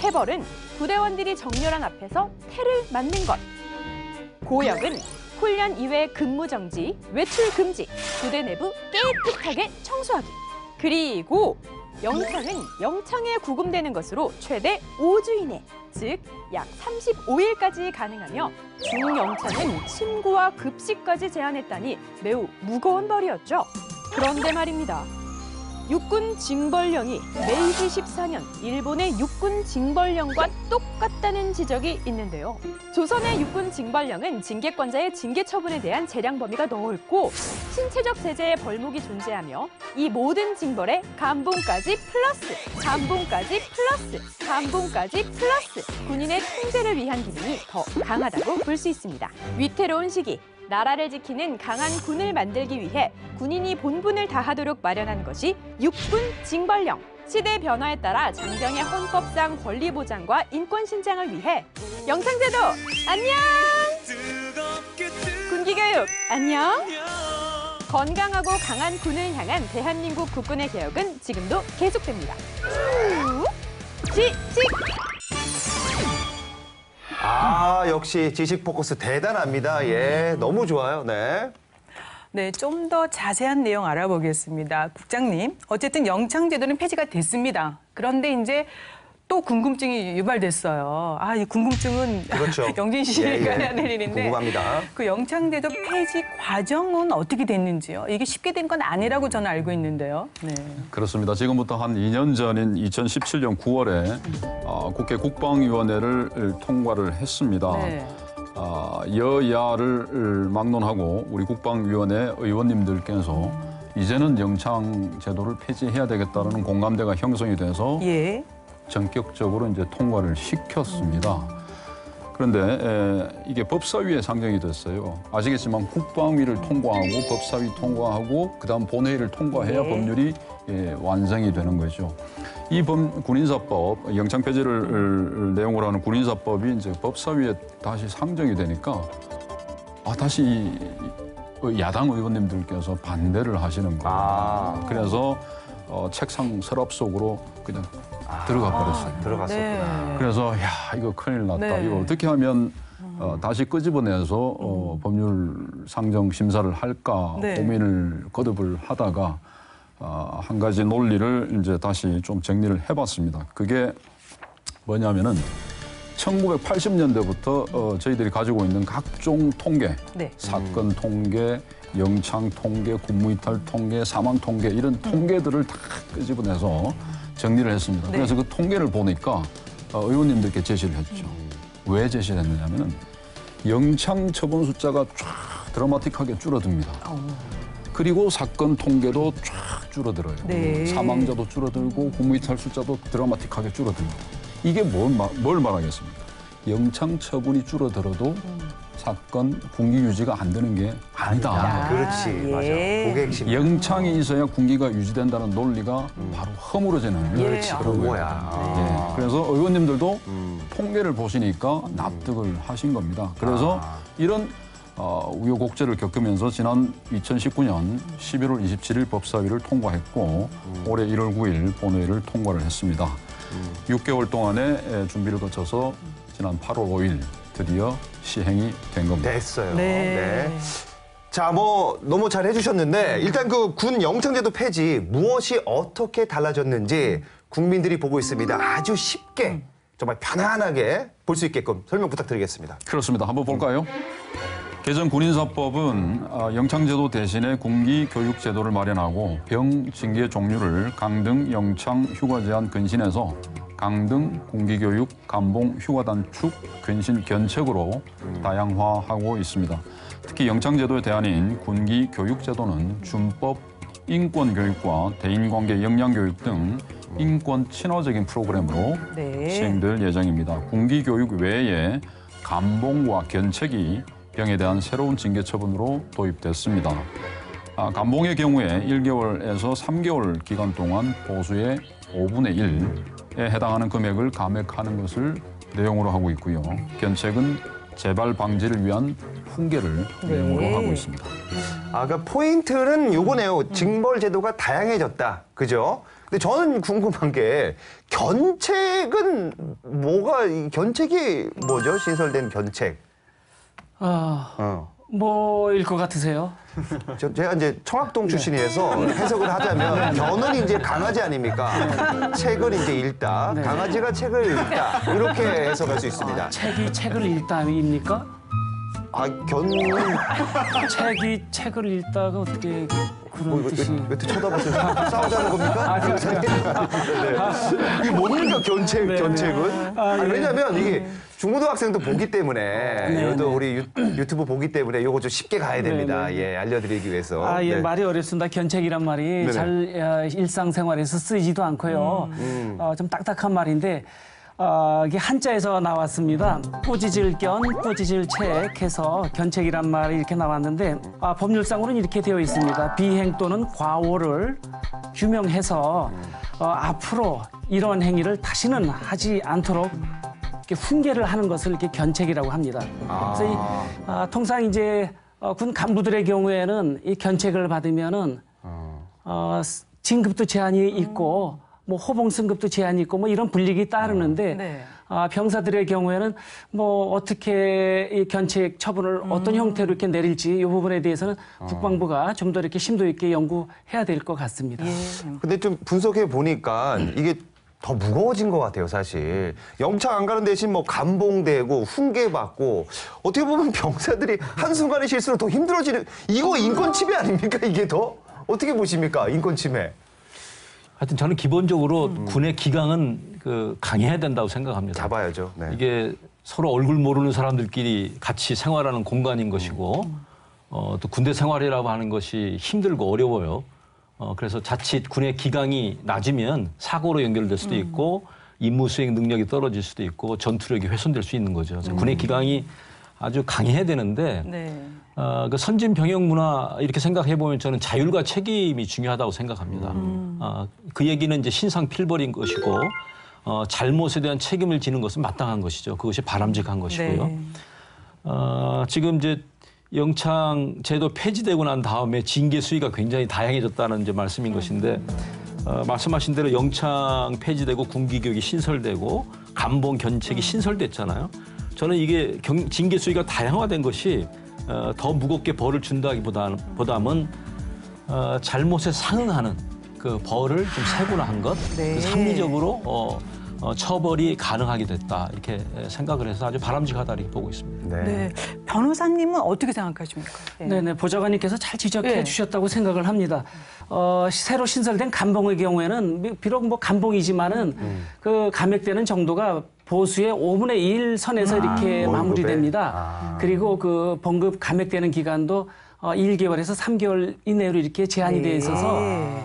태벌은 부대원들이 정렬한 앞에서 태를 맞는 것. 고역은 훈련 이외 근무 정지, 외출 금지, 부대 내부 깨끗하게 청소하기. 그리고 영창은 영창에 구금되는 것으로 최대 5주 이내, 즉 약 35일까지 가능하며 중영창은 침구와 급식까지 제한했다니 매우 무거운 벌이었죠. 그런데 말입니다. 육군 징벌령이 메이지 14년 일본의 육군 징벌령과 똑같다는 지적이 있는데요. 조선의 육군 징벌령은 징계권자의 징계 처분에 대한 재량 범위가 넓고 신체적 제재의 벌목이 존재하며 이 모든 징벌에 감봉까지 플러스, 감봉까지 플러스, 감봉까지 플러스 군인의 통제를 위한 기능이 더 강하다고 볼 수 있습니다. 위태로운 시기. 나라를 지키는 강한 군을 만들기 위해 군인이 본분을 다하도록 마련한 것이 육군 징벌령. 시대 변화에 따라 장병의 헌법상 권리 보장과 인권 신장을 위해 영창제도 안녕! 군기교육 안녕! 건강하고 강한 군을 향한 대한민국 국군의 개혁은 지금도 계속됩니다. 지식! 아, 역시 지식 포커스 대단합니다. 예, 너무 좋아요. 네. 네, 좀 더 자세한 내용 알아보겠습니다. 국장님, 어쨌든 영창제도는 폐지가 됐습니다. 그런데 이제 또 궁금증이 유발됐어요. 이 궁금증은 그렇죠. 영진 씨가 해야 될 일인데 궁금합니다. 그 영창제도 폐지 과정은 어떻게 됐는지요? 이게 쉽게 된 건 아니라고 저는 알고 있는데요. 네. 그렇습니다. 지금부터 한 2년 전인 2017년 9월에 국회 국방위원회를 통과를 했습니다. 네. 여야를 막론하고 우리 국방위원회 의원님들께서 이제는 영창 제도를 폐지해야 되겠다는 공감대가 형성이 돼서 예. 전격적으로 이제 통과를 시켰습니다. 그런데 이게 법사위에 상정이 됐어요. 아시겠지만 국방위를 통과하고 법사위 통과하고 그다음 본회의를 통과해야 네. 법률이 완성이 되는 거죠. 이 군인사법, 영창 폐지를 내용으로 하는 군인사법이 이제 법사위에 다시 상정이 되니까 다시 야당 의원님들께서 반대를 하시는 거예요. 그래서 책상 서랍 속으로 그냥 들어가 버렸어요. 들어갔었구나. 그래서 이거 큰일 났다. 네. 이거 어떻게 하면 다시 끄집어내서 법률 상정 심사를 할까 네. 고민을 거듭을 하다가 한 가지 논리를 이제 다시 좀 정리를 해봤습니다. 그게 뭐냐면은 1980년대부터 저희들이 가지고 있는 각종 통계, 네. 사건 통계, 영창 통계, 군무이탈 통계, 사망 통계 이런 통계들을 다 끄집어내서 정리를 했습니다. 네. 그래서 그 통계를 보니까 의원님들께 제시를 했죠. 왜 제시를 했느냐면은 영창 처분 숫자가 쫙 드라마틱하게 줄어듭니다. 그리고 사건 통계도 쫙 줄어들어요. 네. 사망자도 줄어들고 군무이탈 숫자도 드라마틱하게 줄어듭니다. 이게 뭘 말하겠습니까? 영창 처분이 줄어들어도 사건 군기 유지가 안 되는 게 아니다. 그렇지, 맞아. 그게 핵심이야. 영창이 있어야 군기가 유지된다는 논리가 바로 허물어지는 그런 거야. 그래서 의원님들도 통계를 보시니까 납득을 하신 겁니다. 그래서 이런 우여곡절을 겪으면서 지난 2019년 11월 27일 법사위를 통과했고 올해 1월 9일 본회의를 통과를 했습니다. 6개월 동안의 준비를 거쳐서 지난 8월 5일 드디어 시행이 된 겁니다. 됐어요. 네. 자, 너무 잘 해주셨는데 일단 그 군 영창제도 폐지 무엇이 어떻게 달라졌는지 국민들이 보고 있습니다. 아주 쉽게 정말 편안하게 볼 수 있게끔 설명 부탁드리겠습니다. 그렇습니다. 한번 볼까요? 개정 군인사법은 영창제도 대신에 군기교육제도를 마련하고 병 징계 종류를 강등, 영창, 휴가 제한, 근신에서 강등, 군기교육, 감봉, 휴가 단축, 근신, 견책으로 다양화하고 있습니다. 특히 영창제도의 대안인 군기교육제도는 준법, 인권교육과 대인관계 역량교육 등 인권 친화적인 프로그램으로 시행될 예정입니다. 군기교육 외에 감봉과 견책이 병에 대한 새로운 징계 처분으로 도입됐습니다. 감봉의 경우에 1개월에서 3개월 기간 동안 보수의 5분의 1에 해당하는 금액을 감액하는 것을 내용으로 하고 있고요. 견책은 재발 방지를 위한 훈계를 내용으로 하고 있습니다. 그러니까 포인트는 요거네요. 징벌 제도가 다양해졌다. 그죠? 근데 저는 궁금한 게 견책은 견책이 뭐죠? 신설된 견책. 뭐일 것 같으세요? 제가 이제 청학동 출신이라서 해석을 하자면 견은 이제 강아지 아닙니까? 책을 이제 읽다. 강아지가 책을 읽다. 이렇게 해석할 수 있습니다. 책이 책을 읽다입니까? 견은 책이 책을 읽다가 어떻게 그런 뜻이? 몇 대 쳐다봤어요? 싸우자는 겁니까? 이게 뭡니까 견책은? 왜냐면 이게 중고등학생도 보기 때문에 또 우리 유튜브 보기 때문에 요거 좀 쉽게 가야 됩니다. 예, 알려드리기 위해서. 말이 어렵습니다. 견책이란 말이 잘 일상생활에서 쓰이지도 않고요. 좀 딱딱한 말인데 이게 한자에서 나왔습니다. 꾸짖을 견, 꾸짖을 책 해서 견책이란 말이 이렇게 나왔는데 법률상으로는 이렇게 되어 있습니다. 비행 또는 과오를 규명해서 앞으로 이런 행위를 다시는 하지 않도록 이렇게 훈계를 하는 것을 이렇게 견책이라고 합니다. 그래서 통상 이제 군 간부들의 경우에는 이 견책을 받으면은 진급도 제한이 있고 뭐 호봉 승급도 제한이 있고 뭐 이런 불이익이 따르는데 병사들의 경우에는 뭐 어떻게 이 견책 처분을 어떤 형태로 이렇게 내릴지 이 부분에 대해서는 국방부가 좀 더 이렇게 심도 있게 연구해야 될 것 같습니다. 근데 좀 분석해 보니까 이게 더 무거워진 것 같아요, 사실. 영창 안 가는 대신 뭐 감봉되고 훈계받고 어떻게 보면 병사들이 한순간의 실수로 더 힘들어지는 이거 인권 침해 아닙니까? 이게 더? 어떻게 보십니까? 인권 침해. 하여튼 저는 기본적으로 군의 기강은 강해야 된다고 생각합니다. 잡아야죠. 네. 이게 서로 얼굴 모르는 사람들끼리 같이 생활하는 공간인 것이고 또 군대 생활이라고 하는 것이 힘들고 어려워요. 그래서 자칫 군의 기강이 낮으면 사고로 연결될 수도 있고 임무 수행 능력이 떨어질 수도 있고 전투력이 훼손될 수 있는 거죠. 그래서 군의 기강이 아주 강해야 되는데 그 선진 병역 문화 이렇게 생각해 보면 저는 자율과 책임이 중요하다고 생각합니다. 그 얘기는 이제 신상 필벌인 것이고 잘못에 대한 책임을 지는 것은 마땅한 것이죠. 그것이 바람직한 것이고요. 지금 이제 영창 제도 폐지되고 난 다음에 징계 수위가 굉장히 다양해졌다는 이제 말씀인 것인데 말씀하신 대로 영창 폐지되고 군기 교육이 신설되고 감봉 견책이 신설됐잖아요. 저는 이게 징계 수위가 다양화된 것이 더 무겁게 벌을 준다기보다는 잘못에 상응하는 그 벌을 좀 세분화한 것, 그래서 합리적으로 처벌이 가능하게 됐다 이렇게 생각을 해서 아주 바람직하다 이렇게 보고 있습니다. 네. 변호사님은 어떻게 생각하십니까? 네, 보좌관님께서 잘 지적해 주셨다고 생각을 합니다. 새로 신설된 감봉의 경우에는 비록 뭐 감봉이지만은 그 감액되는 정도가 보수의 5분의 1 선에서 이렇게 마무리됩니다. 그리고 그 봉급 감액되는 기간도 1개월에서 3개월 이내로 이렇게 제한이 되어 있어서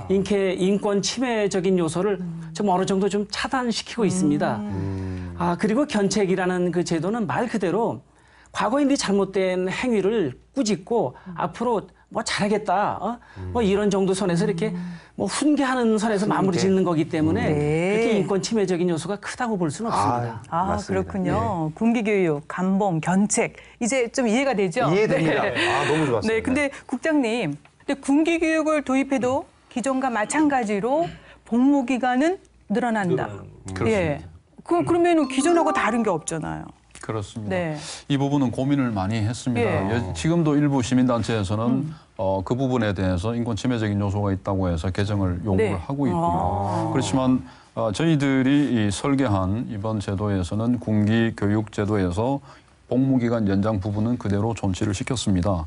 인권 침해적인 요소를 좀 어느 정도 좀 차단시키고 있습니다. 그리고 견책이라는 그 제도는 말 그대로 과거에 네 잘못된 행위를 꾸짖고 앞으로 뭐 잘하겠다, 뭐 이런 정도 선에서 이렇게 뭐 훈계하는 선에서 마무리 짓는 거기 때문에 그렇게 인권 침해적인 요소가 크다고 볼 수는 없습니다. 그렇군요. 군기교육, 감봉, 견책 이제 좀 이해가 되죠? 이해됩니다. 너무 좋았습니다. 네, 근데 국장님, 근데 군기교육을 도입해도 기존과 마찬가지로 복무 기간은 늘어난다. 그렇습니다. 그러면 기존하고 다른 게 없잖아요. 그렇습니다. 이 부분은 고민을 많이 했습니다. 지금도 일부 시민단체에서는 그 부분에 대해서 인권 침해적인 요소가 있다고 해서 개정을 요구를 하고 있고요. 그렇지만 저희들이 설계한 이번 제도에서는 군기 교육 제도에서 복무기간 연장 부분은 그대로 존치를 시켰습니다.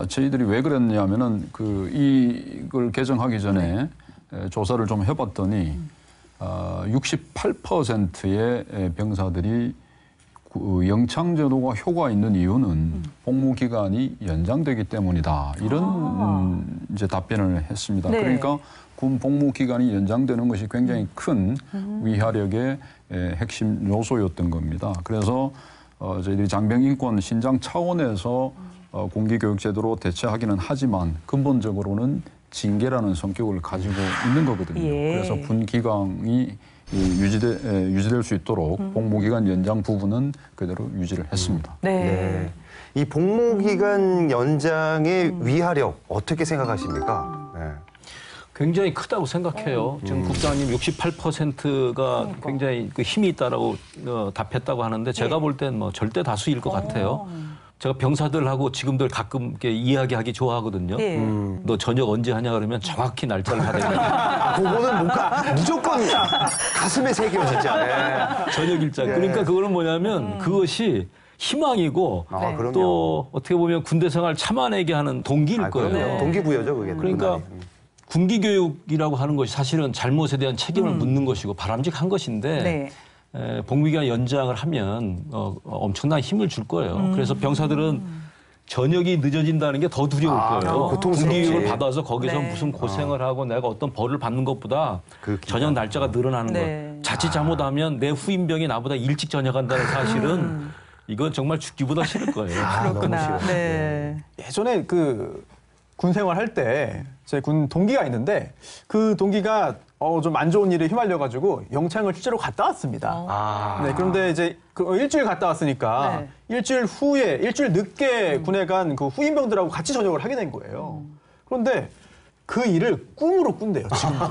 저희들이 왜 그랬냐면은 이걸 개정하기 전에 조사를 좀 해봤더니 68%의 병사들이 영창제도가 효과 있는 이유는 복무 기간이 연장되기 때문이다. 이런 이제 답변을 했습니다. 그러니까 군 복무 기간이 연장되는 것이 굉장히 큰 위화력의 핵심 요소였던 겁니다. 그래서 저희들이 장병 인권 신장 차원에서 군기 교육 제도로 대체하기는 하지만 근본적으로는 징계라는 성격을 가지고 있는 거거든요. 그래서 군 기강이 유지될 수 있도록 복무기간 연장 부분은 그대로 유지를 했습니다. 이 복무기간 연장의 위화력 어떻게 생각하십니까? 굉장히 크다고 생각해요. 지금 국장님 68%가 굉장히 힘이 있다라고 답했다고 하는데 제가 볼 땐 뭐 절대 다수일 것 같아요. 제가 병사들하고 지금도 가끔 이렇게 이야기하기 좋아하거든요. 너 저녁 언제 하냐 그러면 정확히 날짜를 하더라고요. 그거는 무조건 가슴에 새겨 진짜. 저녁 일정. 그러니까 그거는 뭐냐면 그것이 희망이고 또 어떻게 보면 군대 생활 참아내게 하는 동기일 거예요. 동기부여죠 그게. 그러니까 군기 교육이라고 하는 것이 사실은 잘못에 대한 책임을 묻는 것이고 바람직한 것인데 복무기간 연장을 하면 엄청난 힘을 줄 거예요. 그래서 병사들은 저녁이 늦어진다는 게 더 두려울 거예요. 군기교육을 받아서 거기서 무슨 고생을 하고 내가 어떤 벌을 받는 것보다 저녁 날짜가 늘어나는 것. 자칫 잘못하면 내 후임병이 나보다 일찍 전역한다는 사실은 이건 정말 죽기보다 싫을 거예요. 그렇구나. 예전에 군 생활할 때 제 군 동기가 있는데 그 동기가 좀 안 좋은 일에 휘말려가지고 영창을 실제로 갔다 왔습니다. 그런데 이제 일주일 갔다 왔으니까 일주일 늦게 군에 간 그 후임병들하고 같이 전역을 하게 된 거예요. 그런데 그 일을 꿈으로 꾼대요, 지금도.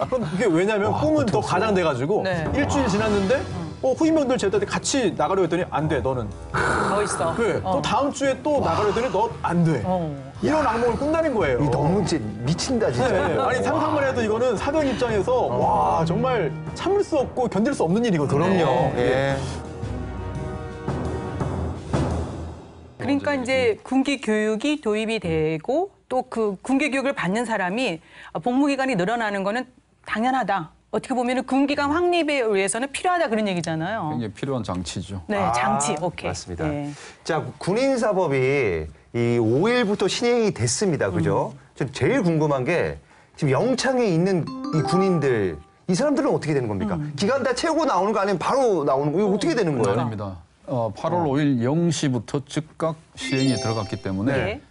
그럼 그게 왜냐면 꿈은 더 가장돼가지고 일주일 지났는데 후임병들 제때 같이 나가려고 했더니 안 돼, 너는. 더 있어. 네, 또 다음 주에 또 나가려더니 너 안 돼. 이런 악몽을 꾼다는 거예요. 이 너무 이제 미친다 진짜. 네, 아니 상상만 해도 이거는 사병 입장에서 와 정말 참을 수 없고 견딜 수 없는 일이거든요. 그럼요. 예. 그러니까 이제 군기 교육이 도입이 되고 또 그 군기 교육을 받는 사람이 복무 기간이 늘어나는 거는 당연하다. 어떻게 보면은 군기관 확립에 의해서는 필요하다 그런 얘기잖아요. 굉장히 필요한 장치죠. 네, 장치. 오케이. 맞습니다. 네. 자, 군인사법이 이 5일부터 시행이 됐습니다. 그죠? 저 제일 궁금한 게 지금 영창에 있는 이 군인들 이 사람들은 어떻게 되는 겁니까? 기간 다 채우고 나오는 거 아니면 바로 나오는 거? 이거 어떻게 되는 거예요? 아닙니다. 8월 5일 0시부터 즉각 시행이 들어갔기 때문에 네.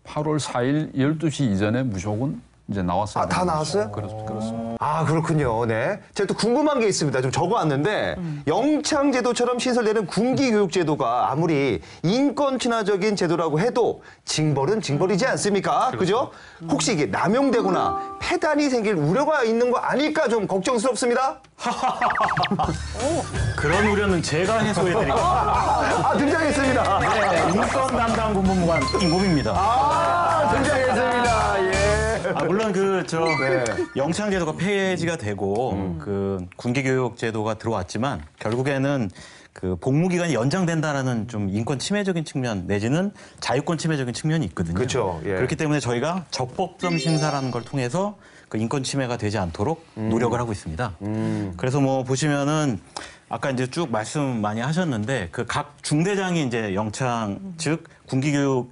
8월 4일 12시 이전에 무조건 이제 나왔어요. 아, 다 나왔어요? 그렇습니다. 아, 그렇군요. 네. 제가 또 궁금한 게 있습니다. 좀 적어왔는데 영창제도처럼 신설되는 군기교육제도가 아무리 인권 친화적인 제도라고 해도 징벌은 징벌이지 않습니까? 그죠? 혹시 이게 남용되거나 폐단이 생길 우려가 있는 거 아닐까 좀 걱정스럽습니다. 그런 우려는 제가 해소해드릴게요. 아, 등장했습니다. 네, 인권 담당 군법무관 임금입니다. 아, 등장했습니다. 예. 물론 영창제도가 폐지가 되고 그 군기교육제도가 들어왔지만 결국에는 그 복무 기간이 연장된다라는 좀 인권 침해적인 측면 내지는 자유권 침해적인 측면이 있거든요. 그렇죠. 예. 그렇기 때문에 저희가 적법성 심사라는 걸 통해서 그 인권 침해가 되지 않도록 노력을 하고 있습니다. 그래서 뭐 보시면은 아까 이제 쭉 말씀 많이 하셨는데 그 각 중대장이 이제 영창 즉 군기교육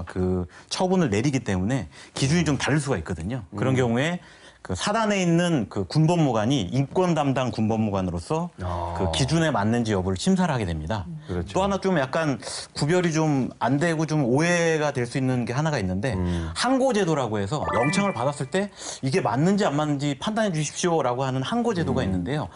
그 처분을 내리기 때문에 기준이 좀 다를 수가 있거든요. 그런 경우에 그 사단에 있는 그 군법무관이 인권 담당 군법무관으로서 그 기준에 맞는지 여부를 심사를 하게 됩니다. 그렇죠. 또 하나 좀 약간 구별이 좀 안 되고 좀 오해가 될 수 있는 게 하나가 있는데 항고제도라고 해서 영창을 받았을 때 이게 맞는지 안 맞는지 판단해 주십시오라고 하는 항고제도가 있는데요.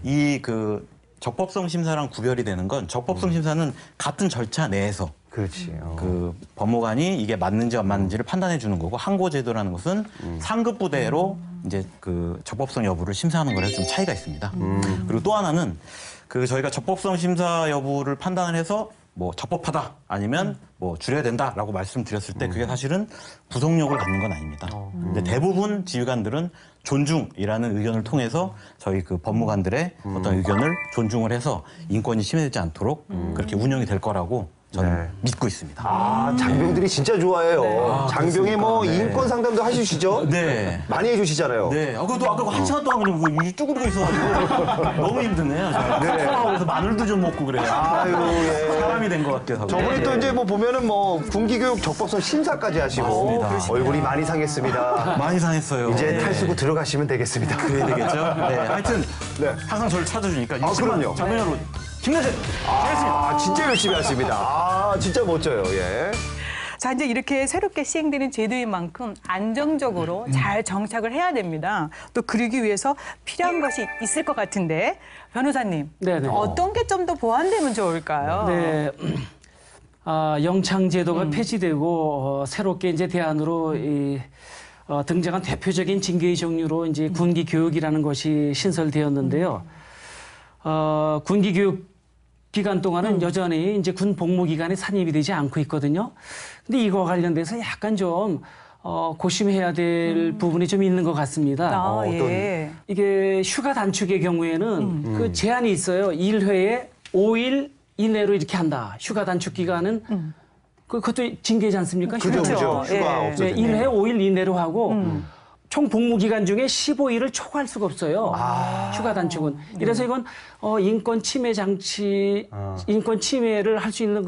이 그 적법성 심사랑 구별이 되는 건 적법성 심사는 같은 절차 내에서 그렇지. 그 법무관이 이게 맞는지 안 맞는지를 판단해 주는 거고 항고제도라는 것은 상급 부대로 이제 그 적법성 여부를 심사하는 거라서 좀 차이가 있습니다. 그리고 또 하나는 그 저희가 적법성 심사 여부를 판단을 해서 뭐 적법하다 아니면 뭐 줄여야 된다라고 말씀드렸을 때 그게 사실은 구속력을 갖는 건 아닙니다. 근데 대부분 지휘관들은 존중이라는 의견을 통해서 저희 그 법무관들의 어떤 의견을 존중을 해서 인권이 침해되지 않도록 그렇게 운영이 될 거라고 저는 믿고 있습니다. 아, 장병들이 진짜 좋아해요. 장병이 뭐 인권 상담도 해주시죠? 네. 많이 해주시잖아요. 네. 그것도 아까 한 시간 동안 그냥 뭐 쭈그리고 있어가지고 너무 힘드네요. 네. 그래서 마늘도 좀 먹고 그래요. 아유, 예. 사람이 된 것 같아서. 저분이 또 이제 뭐 보면은 뭐 군기교육 적법성 심사까지 하시고 맞습니다. 얼굴이 많이 상했습니다. 많이 상했어요. 이제 네. 탈수고 들어가시면 되겠습니다. 그래야 되겠죠. 네. 하여튼 네. 항상 저를 찾아주니까 그럼요. 장면으로 힘내세요. 아, 진짜 열심히 하십니다. 아, 진짜 멋져요. 예. 자, 이제 이렇게 새롭게 시행되는 제도인 만큼 안정적으로 잘 정착을 해야 됩니다. 또 그러기 위해서 필요한 것이 있을 것 같은데 변호사님, 네네. 어떤 게 좀 더 보완되면 좋을까요? 네. 영창제도가 폐지되고 새롭게 이제 대안으로 등장한 대표적인 징계의 종류로 이제 군기 교육이라는 것이 신설되었는데요. 군기 교육 기간 동안은 여전히 이제 군 복무 기간에 산입이 되지 않고 있거든요. 근데 이거 관련돼서 약간 좀 고심해야 될 부분이 좀 있는 것 같습니다. 예. 이게 휴가 단축의 경우에는 그 제한이 있어요. 1회에 5일 이내로 이렇게 한다. 휴가 단축 기간은 그것도 징계지 않습니까? 그렇죠. 휴가 네, 없어지네. 1회 5일 이내로 하고 총 복무 기간 중에 15일을 초과할 수가 없어요. 휴가 단축은. 이래서 이건 인권 침해 장치, 인권 침해를 할 수 있는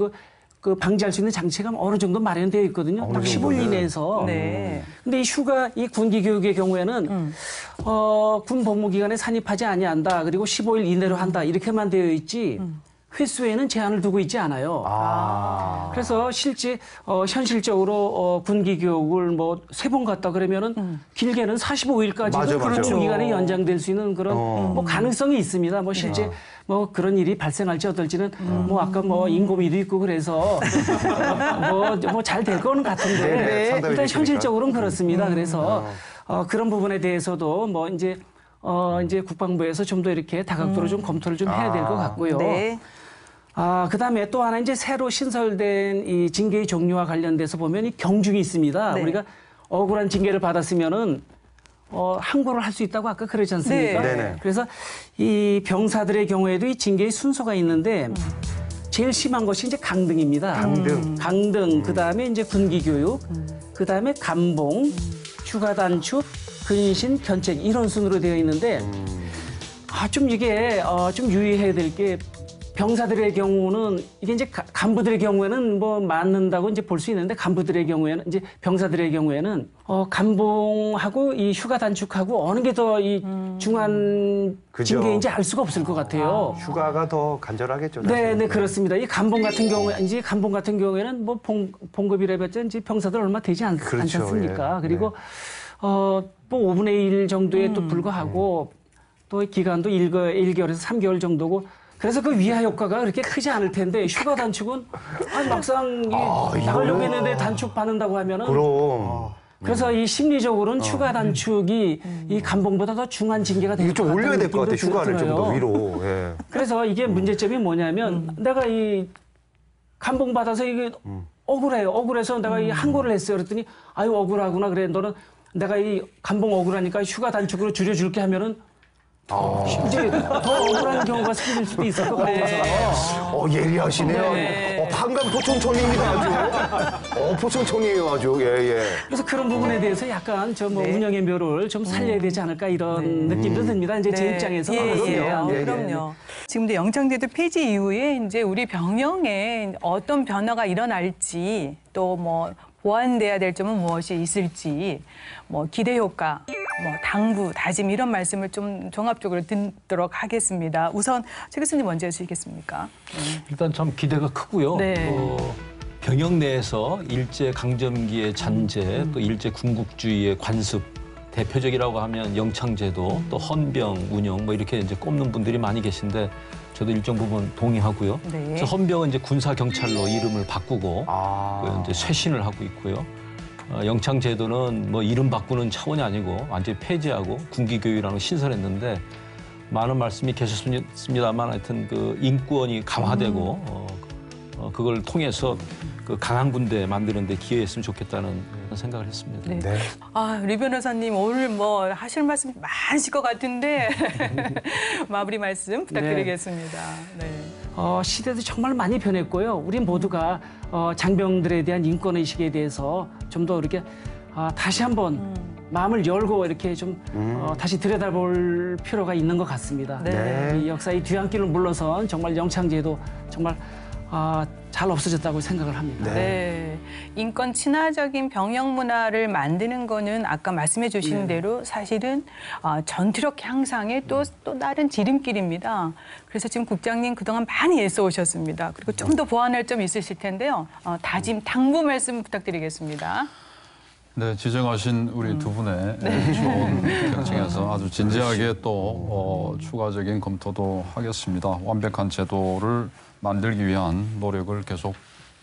그 방지할 수 있는 장치가 어느 정도 마련되어 있거든요. 딱 15일 이내에서. 네. 근데 이 군기 교육의 경우에는 군 복무 기간에 산입하지 아니한다. 그리고 15일 이내로 한다. 이렇게만 되어 있지. 횟수에는 제한을 두고 있지 않아요. 그래서 현실적으로 군기 교육을 뭐 3번 갔다 그러면은 길게는 45일까지도 그런 기간이 연장될 수 있는 그런 뭐 가능성이 있습니다. 뭐 실제 뭐 그런 일이 발생할지 어떨지는 뭐 아까 뭐 인고미도 있고 그래서 뭐 잘 될 거는 같은데 일단 현실적으로는 그렇습니다. 그래서 그런 부분에 대해서도 뭐 이제 국방부에서 좀 더 이렇게 다각도로 좀 검토를 좀 해야 될 것 같고요. 네. 그다음에 또 하나 이제 새로 신설된 이 징계의 종류와 관련돼서 보면 이 경중이 있습니다. 네. 우리가 억울한 징계를 받았으면은 항고를 할 수 있다고 아까 그러지 않습니까? 네. 네네. 그래서 이 병사들의 경우에도 이 징계의 순서가 있는데 제일 심한 것이 이제 강등입니다. 강등, 그다음에 이제 군기교육, 그다음에 감봉, 휴가 단축, 근신, 견책 이런 순으로 되어 있는데 좀 이게 좀 유의해야 될 게 병사들의 경우는 이게 이제 간부들의 경우에는 뭐 맞는다고 이제 볼 수 있는데 간부들의 경우에는 이제 병사들의 경우에는 감봉하고 이 휴가 단축하고 어느 게 더 이 중한 그죠. 징계인지 알 수가 없을 것 같아요. 휴가가 더 간절하겠죠. 네, 그렇습니다. 이 감봉 같은 경우에 이제 감봉 같은 경우에는 뭐 봉급이라봤자 이제 병사들 얼마 되지 않지 그렇죠. 않습니까? 예. 그리고 뭐 5분의 1 정도에 또 불과하고 또 기간도 1개월에서 3개월 정도고 그래서 그 위하 효과가 그렇게 크지 않을 텐데 휴가 단축은 막상 나가려고 했는데 단축 받는다고 하면은 그럼. 그래서 이 심리적으로는 휴가 단축이 이 감봉보다 더 중한 징계가 될 이거 좀 것 올려야 될 것 같아요. 느낌도 휴가를 좀 더 들어요. 위로. 예. 그래서 이게 문제점이 뭐냐면 내가 이 감봉 받아서 이게 억울해요. 억울해서 내가 이 항고를 했어요. 그랬더니 아유 억울하구나. 그래 너는 내가 이 감봉 억울하니까 휴가 단축으로 줄여줄게 하면은 이제 더 억울한 경우가 생길 수도 있을 것 같아서. 예리하시네요. 네. 방금 포청천리입니다, 아주. 포청천리예요, 아주. 예. 그래서 그런 부분에 대해서 약간 저 뭐 운영의 묘를 좀 살려야 되지 않을까 이런 느낌도 듭니다. 이제 제 입장에서 봤습니다. 그럼요. 지금도 영창제도 폐지 이후에 이제 우리 병영에 어떤 변화가 일어날지 또 뭐 보완돼야 될 점은 무엇이 있을지 뭐 기대 효과, 뭐 당부, 다짐 이런 말씀을 좀 종합적으로 듣도록 하겠습니다. 우선 최 교수님 먼저 해주시겠습니까? 일단 참 기대가 크고요. 네. 병영 내에서 일제 강점기의 잔재, 또 일제 군국주의의 관습, 대표적이라고 하면 영창제도, 또 헌병 운영 뭐 이렇게 이제 꼽는 분들이 많이 계신데 저도 일정 부분 동의하고요. 네. 그래서 헌병은 이제 군사 경찰로 이름을 바꾸고 이제 쇄신을 하고 있고요. 영창제도는 뭐 이름 바꾸는 차원이 아니고 완전히 폐지하고 군기교육이라는 걸 신설했는데 많은 말씀이 계셨습니다만 하여튼 그 인권이 강화되고 그걸 통해서 그 강한 군대 만드는 데 기여했으면 좋겠다는 그런 생각을 했습니다. 네. 리 변호사님 오늘 뭐 하실 말씀 많으실 것 같은데 마무리 말씀 부탁드리겠습니다. 네. 시대도 정말 많이 변했고요. 우리 모두가 장병들에 대한 인권의식에 대해서 좀 더 이렇게 다시 한번 마음을 열고 이렇게 좀 다시 들여다볼 필요가 있는 것 같습니다. 네. 이 역사의 뒤안길을 물러선 정말 영창제도 정말 잘 없어졌다고 생각을 합니다. 네. 인권 친화적인 병영 문화를 만드는 거는 아까 말씀해 주신 대로 사실은 전투력 향상의 또 다른 지름길입니다. 그래서 지금 국장님 그동안 많이 애써 오셨습니다. 그리고 좀 더 보완할 점이 있으실 텐데요. 다짐, 당부 말씀 부탁드리겠습니다. 네, 지정하신 우리 두 분의 좋은 경청에서 아주 진지하게 또 추가적인 검토도 하겠습니다. 완벽한 제도를 만들기 위한 노력을 계속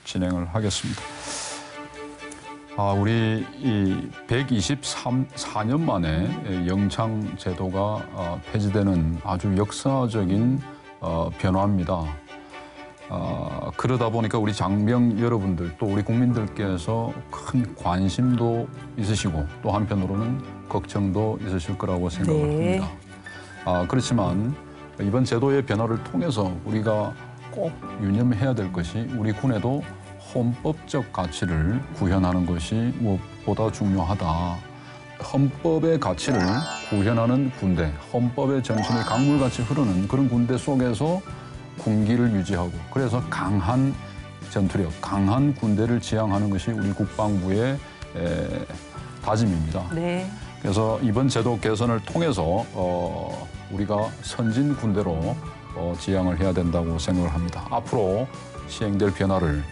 진행을 하겠습니다. 우리 이 124년 만에 영창 제도가 폐지되는 아주 역사적인 변화입니다. 그러다 보니까 우리 장병 여러분들 또 우리 국민들께서 큰 관심도 있으시고 또 한편으로는 걱정도 있으실 거라고 생각을 합니다. 그렇지만 이번 제도의 변화를 통해서 우리가 꼭 유념해야 될 것이 우리 군에도 헌법적 가치를 구현하는 것이 무엇보다 중요하다. 헌법의 가치를 구현하는 군대, 헌법의 정신이 강물같이 흐르는 그런 군대 속에서 군기를 유지하고 그래서 강한 전투력, 강한 군대를 지향하는 것이 우리 국방부의 다짐입니다. 네. 그래서 이번 제도 개선을 통해서 우리가 선진 군대로 지향을 해야 된다고 생각을 합니다. 앞으로 시행될 변화를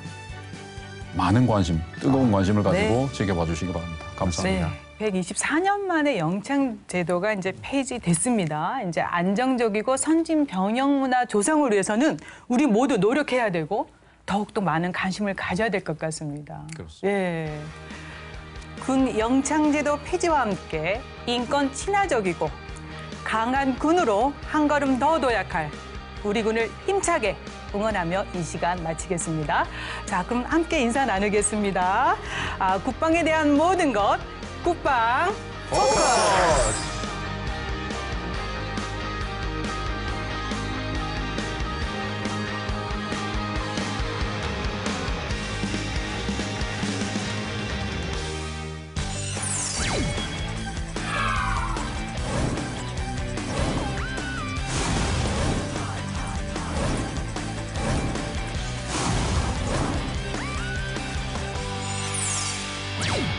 많은 관심, 뜨거운 관심을 가지고 지켜봐 주시기 바랍니다. 감사합니다. 네. 124년 만에 영창 제도가 이제 폐지됐습니다. 이제 안정적이고 선진 병영 문화 조성을 위해서는 우리 모두 노력해야 되고 더욱더 많은 관심을 가져야 될 것 같습니다. 그렇습니다. 예. 군 영창 제도 폐지와 함께 인권 친화적이고 강한 군으로 한 걸음 더 도약할 우리 군을 힘차게 응원하며 이 시간 마치겠습니다. 자, 그럼 함께 인사 나누겠습니다. 국방에 대한 모든 것, 국방 포커스! 네.